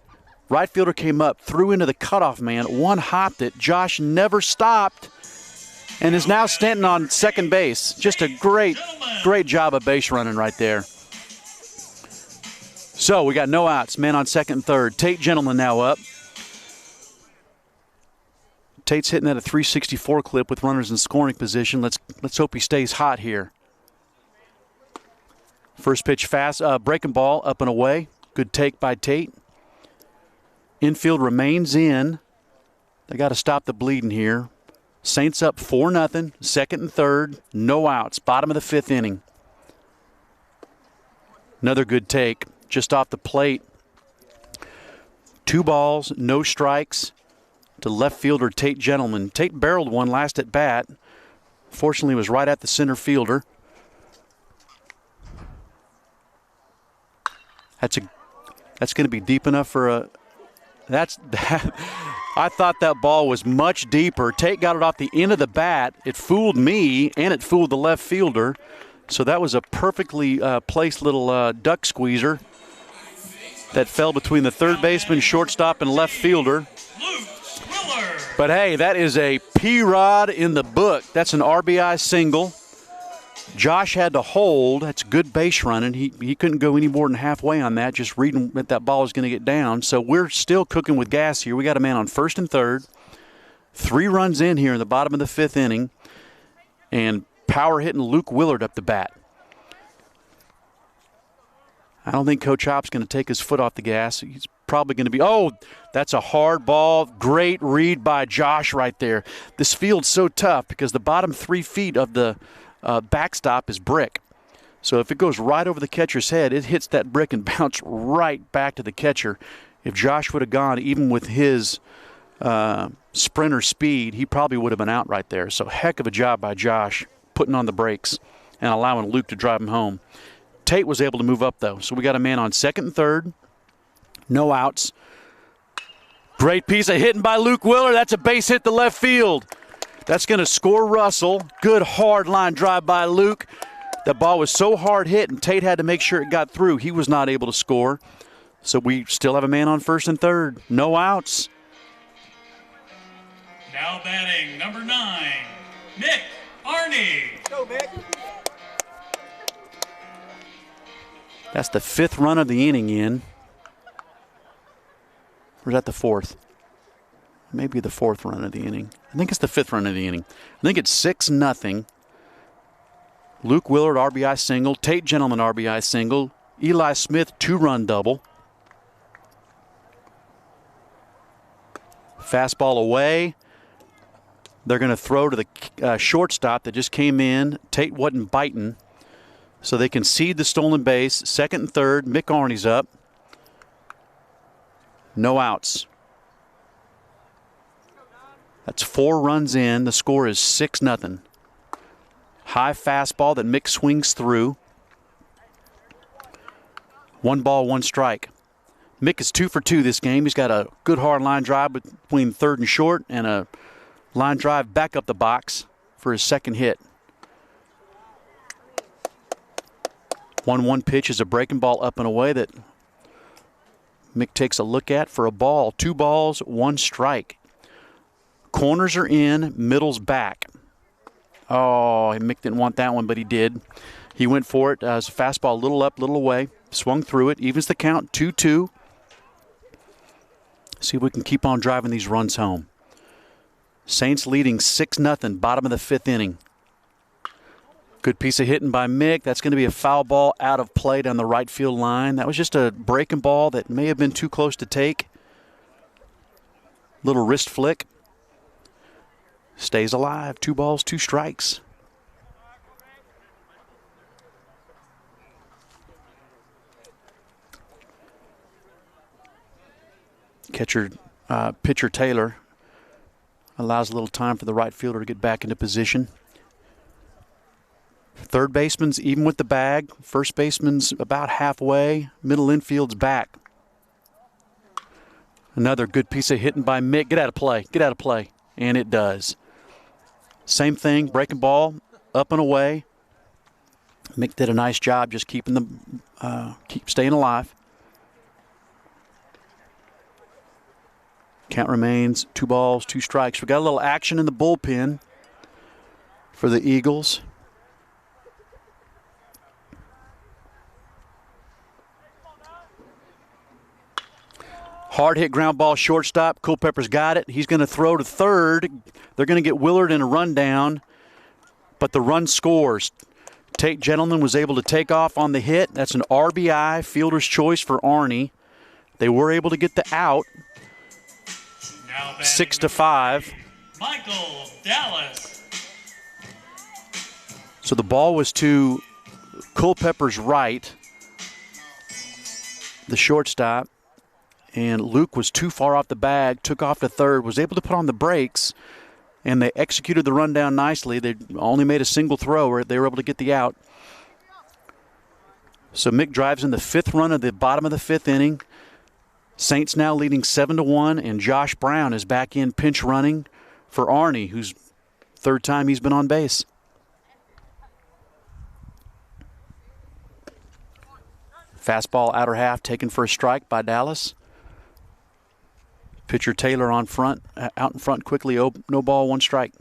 Right fielder came up, threw into the cutoff man, 1-hopped it. Josh never stopped and is now standing on second base. Just a great job of base running right there. So we got no outs, man on second and third. Tate Gentleman now up. Tate's hitting at a 364 clip with runners in scoring position. Let's hope he stays hot here. First pitch fast, breaking ball up and away. Good take by Tate. Infield remains in. They got to stop the bleeding here. Saints up 4-0. Second and third. No outs. Bottom of the 5th inning. Another good take. Just off the plate. 2 balls, no strikes to left fielder Tate Gentleman. Tate barreled one last at bat. Fortunately, was right at the center fielder. That's going to be deep enough for a... I thought that ball was much deeper. Tate got it off the end of the bat. It fooled me, and it fooled the left fielder. So that was a perfectly placed little duck squeezer that fell between the third baseman, shortstop, and left fielder. But, hey, that is a P-Rod in the book. That's an RBI single. Josh had to hold. That's good base running. He couldn't go any more than halfway on that, just reading that ball was going to get down. So we're still cooking with gas here. We got a man on first and third. 3 runs in here in the bottom of the 5th inning. And power hitting Luke Willard up the bat. I don't think Coach Hop's going to take his foot off the gas. He's probably going to be, oh, that's a hard ball. Great read by Josh right there. This field's so tough because the bottom 3 feet of the backstop is brick. So if it goes right over the catcher's head, it hits that brick and bounces right back to the catcher. If Josh would have gone, even with his sprinter speed, he probably would have been out right there. So heck of a job by Josh putting on the brakes and allowing Luke to drive him home. Tate was able to move up, though. So we got a man on second and third. No outs. Great piece of hitting by Luke Willard. That's a base hit to left field. That's going to score Russell. Good hard line drive by Luke. That ball was so hard hit, and Tate had to make sure it got through. He was not able to score. So we still have a man on first and third. No outs. Now batting number 9, Nick Arney. Go, Nick. That's the 5th run of the inning in. Or is that the 4th? Maybe the 4th run of the inning. I think it's the 5th run of the inning. I think it's 6-0. Luke Willard, RBI single. Tate Gentleman, RBI single. Eli Smith, 2-run double. Fastball away. They're going to throw to the shortstop that just came in. Tate wasn't biting. So they concede the stolen base. Second and third. Mick Arney's up. No outs. That's 4 runs in. The score is 6-0. High fastball that Mick swings through. 1 ball, 1 strike. Mick is 2 for 2 this game. He's got a good hard line drive between third and short and a line drive back up the box for his second hit. 1-1 pitch is a breaking ball up and away that Mick takes a look at for a ball. 2 balls, 1 strike. Corners are in, middle's back. Oh, Mick didn't want that one, but he did. He went for it. As a fastball, a little up, little away. Swung through it. Evens the count, 2-2. See if we can keep on driving these runs home. Saints leading 6-0, bottom of the 5th inning. Good piece of hitting by Mick. That's going to be a foul ball out of play down the right field line. That was just a breaking ball that may have been too close to take. Little wrist flick. Stays alive. 2 balls, 2 strikes. Pitcher Taylor allows a little time for the right fielder to get back into position. Third baseman's even with the bag. First baseman's about halfway. Middle infield's back. Another good piece of hitting by Mick. Get out of play. Get out of play. And it does. Same thing. Breaking ball. Up and away. Mick did a nice job just keeping them, staying alive. Count remains 2 balls, 2 strikes. We got a little action in the bullpen for the Eagles. Hard hit ground ball shortstop. Culpepper's got it. He's going to throw to third. They're going to get Willard in a rundown, but the run scores. Tate Gentleman was able to take off on the hit. That's an RBI, fielder's choice for Arney. They were able to get the out. 6-5. Michael Dallas. So the ball was to Culpepper's right, the shortstop, and Luke was too far off the bag, took off to third, was able to put on the brakes, and they executed the rundown nicely. They only made a single throw where they were able to get the out. So Mick drives in the 5th run of the bottom of the 5th inning. Saints now leading 7-1, and Josh Brown is back in pinch running for Arney, who's 3rd time he's been on base. Fastball outer half taken for a strike by Dallas. Pitcher Taylor out in front quickly, no ball, 1 strike.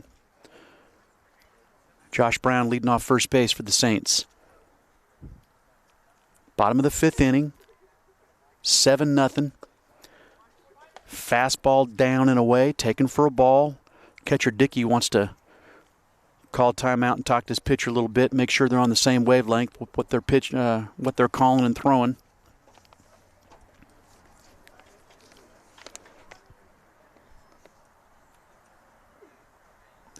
Josh Brown leading off first base for the Saints. Bottom of the 5th inning, 7-0. Fastball down and away, taken for a ball. Catcher Dickey wants to call timeout and talk to his pitcher a little bit, make sure they're on the same wavelength with what they're calling and throwing.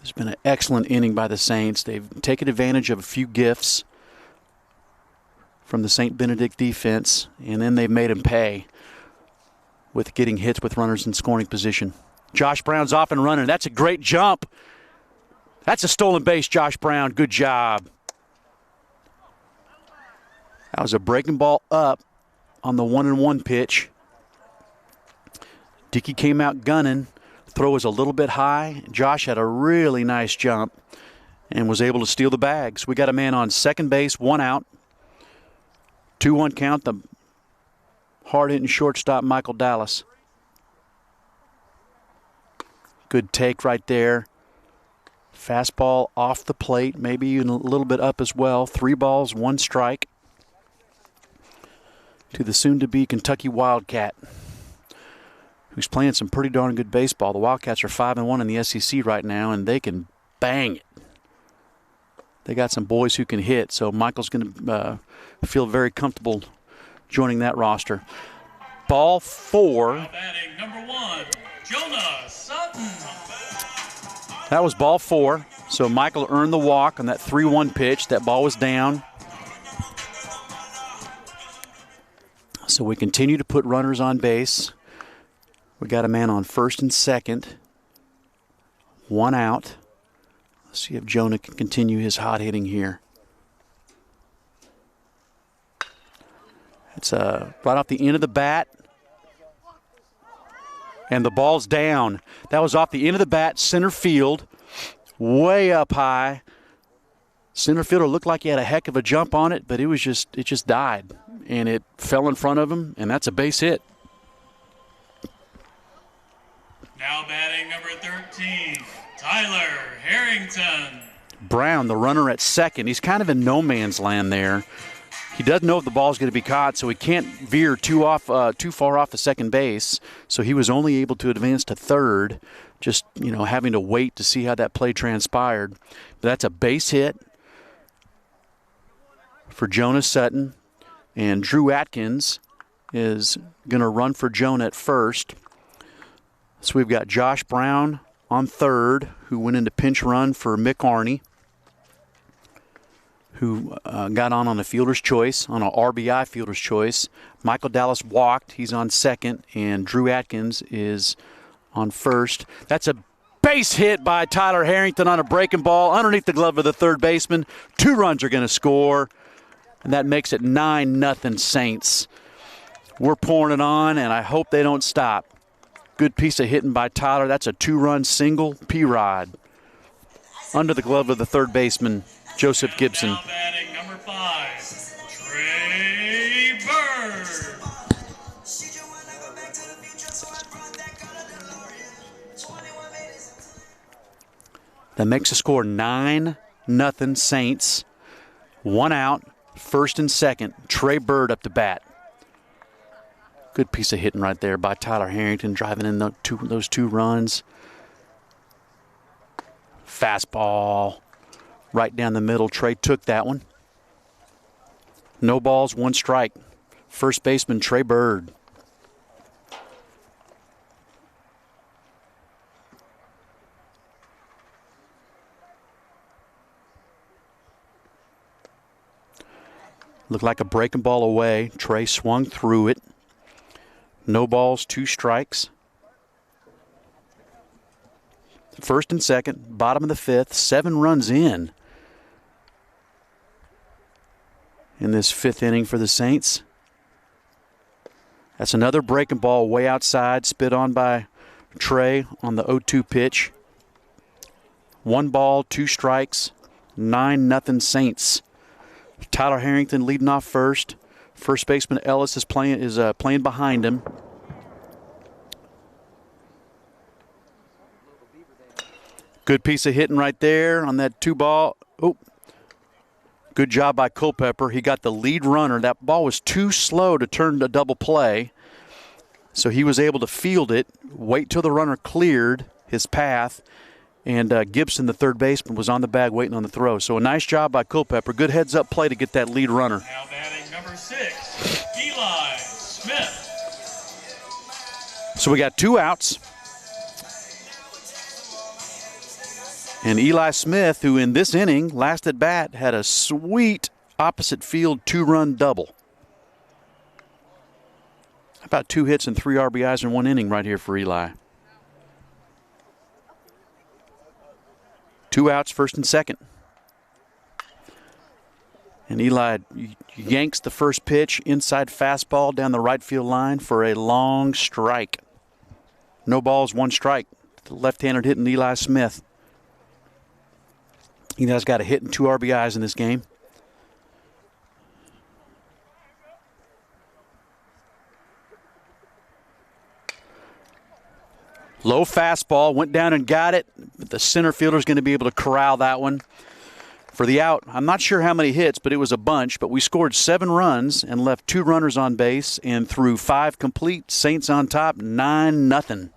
It's been an excellent inning by the Saints. They've taken advantage of a few gifts from the St. Benedict defense, and then they've made them pay with getting hits with runners in scoring position. Josh Brown's off and running. That's a great jump. That's a stolen base, Josh Brown. Good job. That was a breaking ball up on the 1-1 pitch. Dickey came out gunning. Throw was a little bit high. Josh had a really nice jump and was able to steal the bags. We got a man on second base, 1 out. 2-1 count, the hard-hitting shortstop, Michael Dallas. Good take right there. Fastball off the plate, maybe even a little bit up as well. 3 balls, 1 strike to the soon-to-be Kentucky Wildcat, who's playing some pretty darn good baseball. The Wildcats are 5-1 in the SEC right now, and they can bang it. They got some boys who can hit, so Michael's going to feel very comfortable joining that roster. Ball 4. Now batting number 1, Jonah Sutton. That was ball 4, so Michael earned the walk on that 3-1 pitch. That ball was down. So we continue to put runners on base. We got a man on first and second. 1 out. Let's see if Jonah can continue his hot hitting here. It's right off the end of the bat. And the ball's down. That was off the end of the bat, center field, way up high. Center fielder looked like he had a heck of a jump on it, but it just died. And it fell in front of him, and that's a base hit. Now batting number 13, Tyler Harrington. Brown, the runner at second. He's kind of in no man's land there. He doesn't know if the ball's going to be caught, so he can't veer too far off the second base. So he was only able to advance to third, just having to wait to see how that play transpired. But that's a base hit for Jonah Sutton, and Drew Atkins is going to run for Jonah at first. So we've got Josh Brown on third, who went into pinch run for Mick Arney, who got on a fielder's choice, on an RBI fielder's choice. Michael Dallas walked. He's on second, and Drew Atkins is on first. That's a base hit by Tyler Harrington on a breaking ball underneath the glove of the third baseman. 2 runs are going to score, and that makes it 9-0 Saints. We're pouring it on, and I hope they don't stop. Good piece of hitting by Tyler. That's a 2-run single, P-Rod, under the glove of the third baseman, Joseph Gibson. Now batting number 5, Trey Bird. That makes the score 9-0 Saints. 1 out, first and second. Trey Bird up to bat. Good piece of hitting right there by Tyler Harrington, driving in those 2 runs. Fastball right down the middle. Trey took that one. No balls, 1 strike. First baseman Trey Bird. Looked like a breaking ball away. Trey swung through it. No balls, 2 strikes. First and second, bottom of the 5th, 7 runs in this 5th inning for the Saints. That's another breaking ball way outside, spit on by Trey on the 0-2 pitch. 1 ball, 2 strikes, 9-0 Saints. Tyler Harrington leading off first. First baseman Ellis is playing behind him. Good piece of hitting right there on that 2 ball. Oh, good job by Culpepper. He got the lead runner. That ball was too slow to turn to double play, so he was able to field it, wait till the runner cleared his path, And Gibson, the third baseman, was on the bag waiting on the throw. So a nice job by Culpepper. Good heads-up play to get that lead runner. Now batting number 6, Eli Smith. So we got 2 outs. And Eli Smith, who in this inning, last at bat, had a sweet opposite field 2-run double. About 2 hits and 3 RBIs in 1 inning right here for Eli. 2 outs, first and second. And Eli yanks the first pitch, inside fastball down the right field line for a long strike. No balls, 1 strike. The left-hander hitting Eli Smith. Eli's got a hit and 2 RBIs in this game. Low fastball, went down and got it. The center fielder's going to be able to corral that one for the out. I'm not sure how many hits, but it was a bunch. But we scored 7 runs and left 2 runners on base and threw 5 complete. Saints on top, 9-0.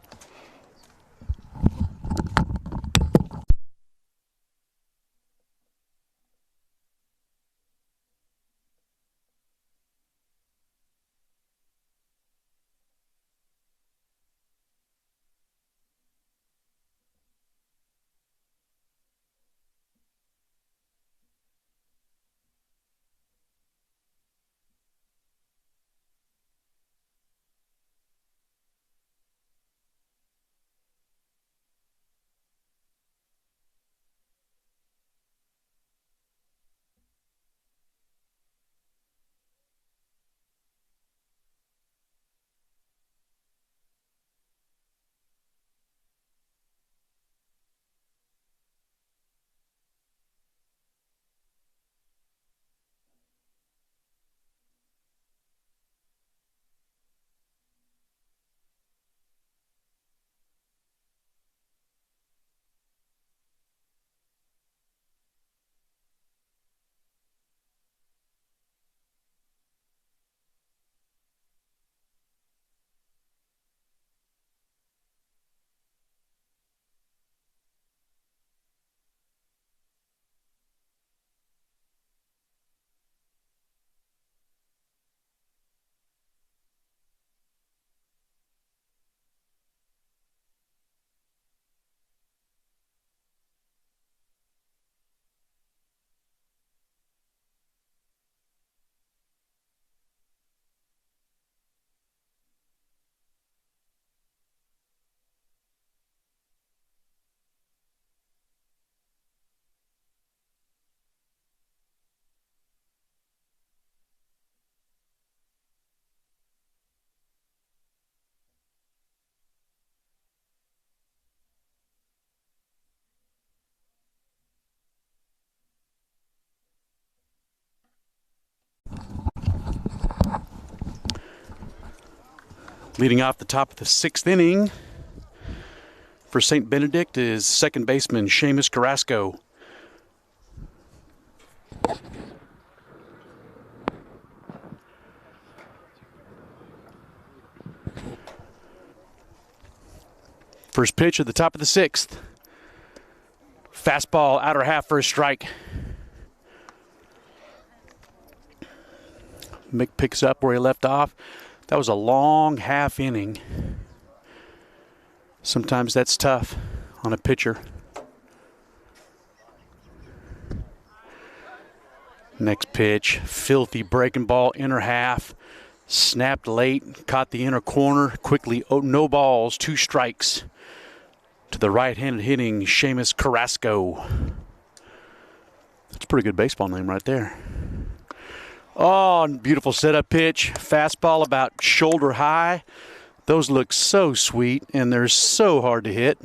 Leading off the top of the 6th inning for St. Benedict is second baseman Seamus Carrasco. First pitch at the top of the 6th. Fastball, outer half for a strike. Mick picks up where he left off. That was a long half inning. Sometimes that's tough on a pitcher. Next pitch, filthy breaking ball, inner half. Snapped late, caught the inner corner. Quickly, no balls, 2 strikes. To the right-handed hitting Seamus Carrasco. That's a pretty good baseball name right there. Oh, beautiful setup pitch. Fastball about shoulder high. Those look so sweet, and they're so hard to hit.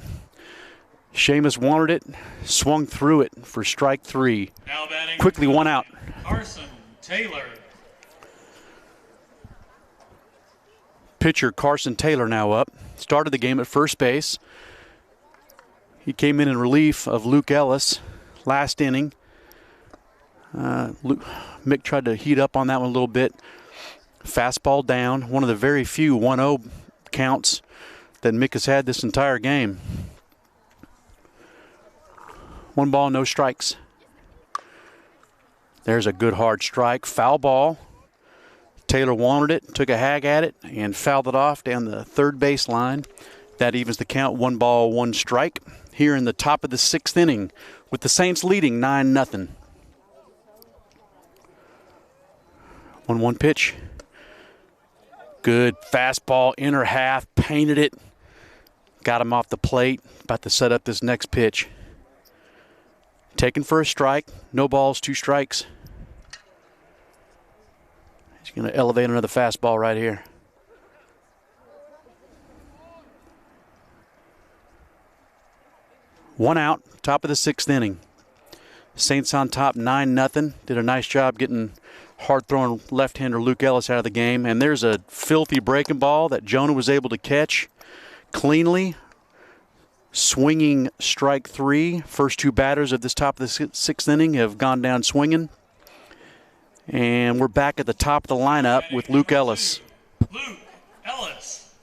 Seamus wanted it, swung through it for strike 3. Quickly 1 out. Carson Taylor. Pitcher Carson Taylor now up. Started the game at first base. He came in relief of Luke Ellis last inning. Mick tried to heat up on that one a little bit. Fastball down. One of the very few 1-0 counts that Mick has had this entire game. 1 ball, no strikes. There's a good hard strike. Foul ball. Taylor wanted it, took a hag at it, and fouled it off down the third base line. That evens the count. 1 ball, 1 strike. Here in the top of the 6th inning, with the Saints leading 9-0. 1-1 pitch. Good fastball, inner half, painted it. Got him off the plate. About to set up this next pitch. Taken for a strike. No balls, 2 strikes. He's going to elevate another fastball right here. One out, top of the 6th inning. Saints on top 9-0. Did a nice job getting hard-throwing left-hander Luke Ellis out of the game. And there's a filthy breaking ball that Jonah was able to catch cleanly. Swinging strike 3. First 2 batters of this top of the 6th inning have gone down swinging. And we're back at the top of the lineup with Luke Ellis. Luke Ellis.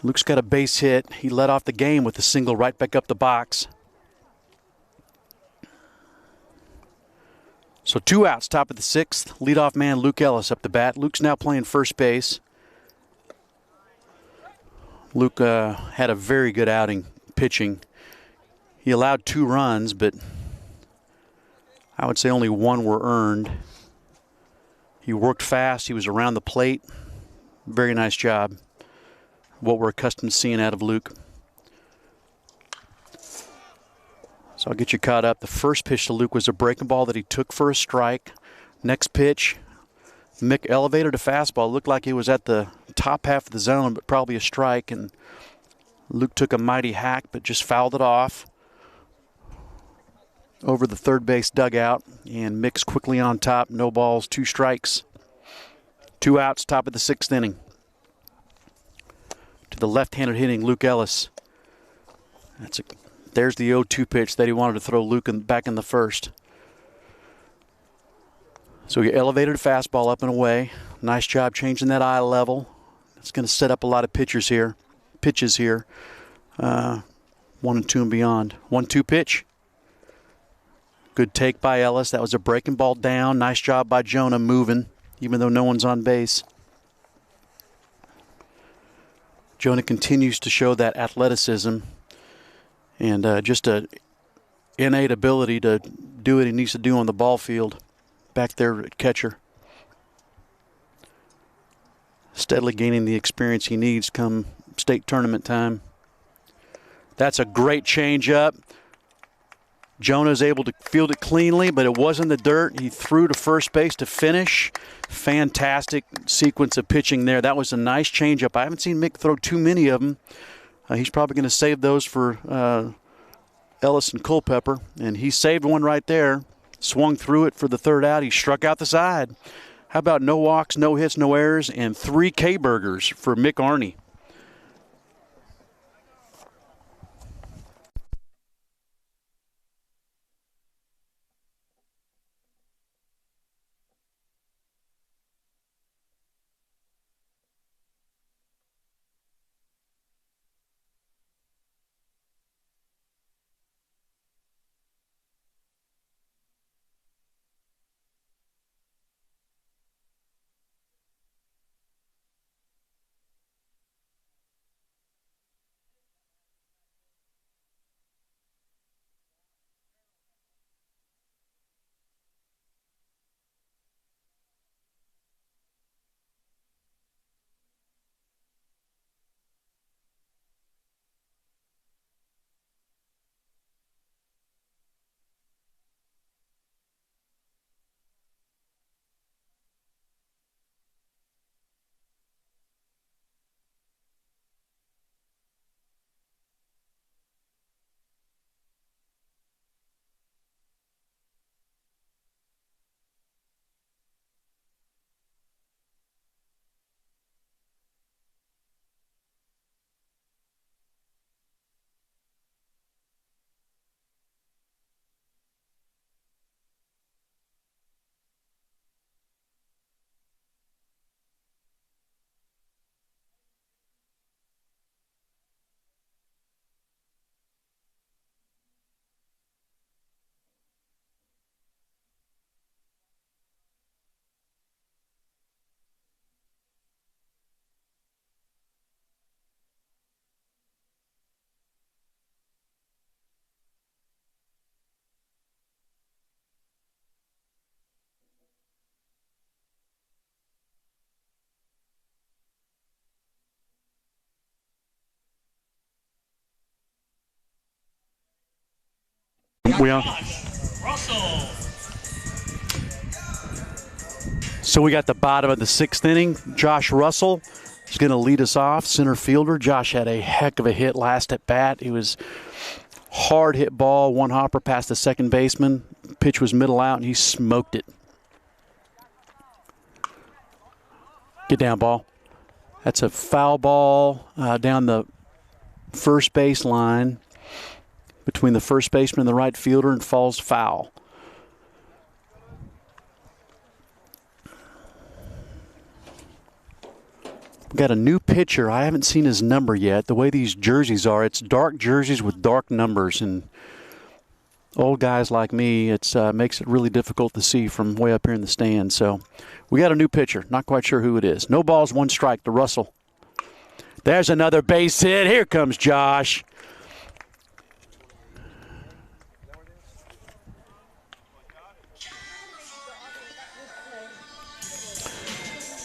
Luke's got a base hit. He led off the game with a single right back up the box. So 2 outs, top of the 6th. Leadoff man Luke Ellis up the bat. Luke's now playing first base. Luke had a very good outing pitching. He allowed 2 runs, but I would say only 1 were earned. He worked fast. He was around the plate. Very nice job. What we're accustomed to seeing out of Luke. So I'll get you caught up. The first pitch to Luke was a breaking ball that he took for a strike. Next pitch, Mick elevated a fastball. Looked like he was at the top half of the zone, but probably a strike. And Luke took a mighty hack, but just fouled it off over the third base dugout. And Mick's quickly on top. No balls, 2 strikes. 2 outs, top of the 6th inning. To the left-handed hitting Luke Ellis. There's the 0-2 pitch that he wanted to throw Luke back in the first. So he elevated a fastball up and away. Nice job changing that eye level. It's going to set up a lot of pitches here. 1 and 2 and beyond. 1-2 pitch. Good take by Ellis. That was a breaking ball down. Nice job by Jonah moving, even though no one's on base. Jonah continues to show that athleticism and just an innate ability to do what he needs to do on the ball field back there at catcher. Steadily gaining the experience he needs come state tournament time. That's a great changeup. Jonah's able to field it cleanly, but it wasn't the dirt. He threw to first base to finish. Fantastic sequence of pitching there. That was a nice changeup. I haven't seen Mick throw too many of them. He's probably going to save those for Ellis and Culpepper, and he saved one right there. Swung through it for the 3rd out. He struck out the side. How about no walks, no hits, no errors, and 3 K-burgers for Mick Arney. Josh Russell. So we got the bottom of the 6th inning. Josh Russell is going to lead us off, center fielder. Josh had a heck of a hit last at bat. It was hard hit ball, one hopper past the second baseman. Pitch was middle out, and he smoked it. Get down, ball. That's a foul ball down the first base line between the first baseman and the right fielder, and falls foul. We've got a new pitcher. I haven't seen his number yet. The way these jerseys are, it's dark jerseys with dark numbers, and old guys like me, it makes it really difficult to see from way up here in the stands. So we got a new pitcher. Not quite sure who it is. No balls, 1 strike to Russell. There's another base hit. Here comes Josh.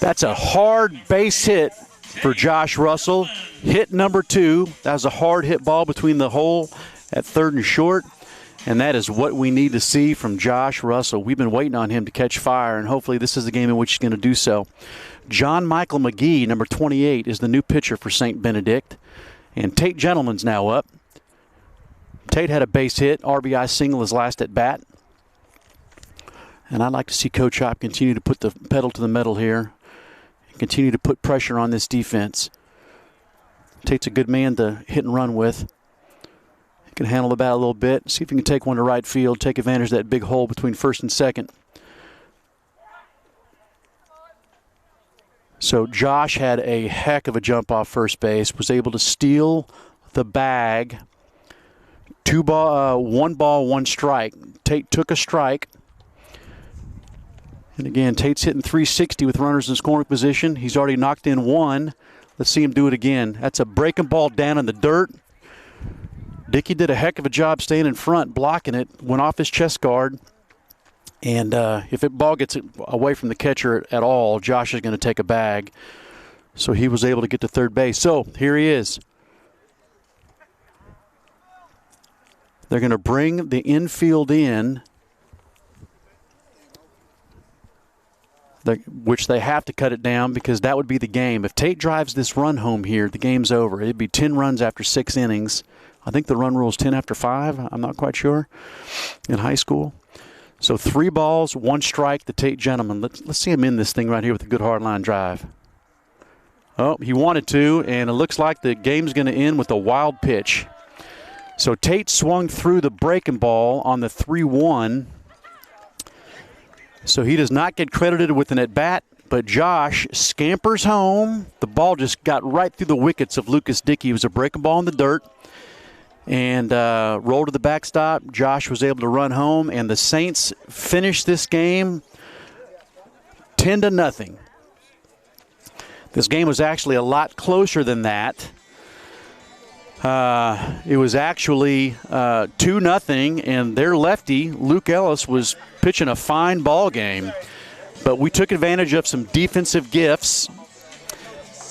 That's a hard base hit for Josh Russell. Hit number 2. That was a hard hit ball between the hole at third and short. And that is what we need to see from Josh Russell. We've been waiting on him to catch fire, and hopefully this is the game in which he's going to do so. John Michael McGee, number 28, is the new pitcher for St. Benedict. And Tate Gentleman's now up. Tate had a base hit, RBI single his last at bat. And I'd like to see Coach Hop continue to put the pedal to the metal here. Continue to put pressure on this defense. Tate's a good man to hit and run with. He can handle the bat a little bit. See if he can take one to right field, take advantage of that big hole between first and second. So Josh had a heck of a jump off first base, was able to steal the bag. 1 ball, 1 strike. Tate took a strike. And again, Tate's hitting .360 with runners in scoring position. He's already knocked in 1. Let's see him do it again. That's a breaking ball down in the dirt. Dickey did a heck of a job staying in front, blocking it. Went off his chest guard. And if the ball gets away from the catcher at all, Josh is going to take a bag. So he was able to get to third base. So here he is. They're going to bring the infield in, which they have to cut it down because that would be the game. If Tate drives this run home here, the game's over. It'd be 10 runs after 6 innings. I think the run rule is 10 after 5. I'm not quite sure in high school. So 3 balls, 1 strike, the Tate Gentleman. Let's see him in this thing right here with a good hard line drive. Oh, he wanted to, and it looks like the game's going to end with a wild pitch. So Tate swung through the breaking ball on the 3-1. So he does not get credited with an at-bat, but Josh scampers home. The ball just got right through the wickets of Lucas Dickey. It was a breaking ball in the dirt and rolled to the backstop. Josh was able to run home, and the Saints finished this game 10-0. This game was actually a lot closer than that. It was actually 2-0, and their lefty, Luke Ellis, was pitching a fine ball game. But we took advantage of some defensive gifts,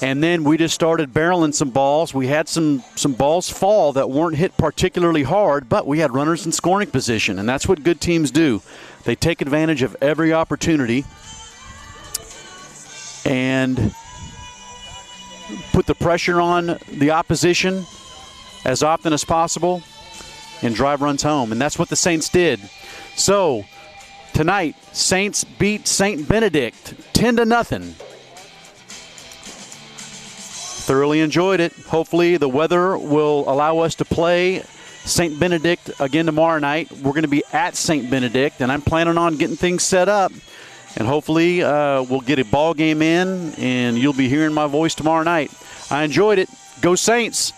and then we just started barreling some balls. We had some balls fall that weren't hit particularly hard, but we had runners in scoring position, and that's what good teams do. They take advantage of every opportunity and put the pressure on the opposition as often as possible and drive runs home. And that's what the Saints did. So tonight, Saints beat St. Benedict 10-0. Thoroughly enjoyed it. Hopefully the weather will allow us to play St. Benedict again tomorrow night. We're going to be at St. Benedict, and I'm planning on getting things set up. And hopefully we'll get a ball game in, and you'll be hearing my voice tomorrow night. I enjoyed it. Go Saints!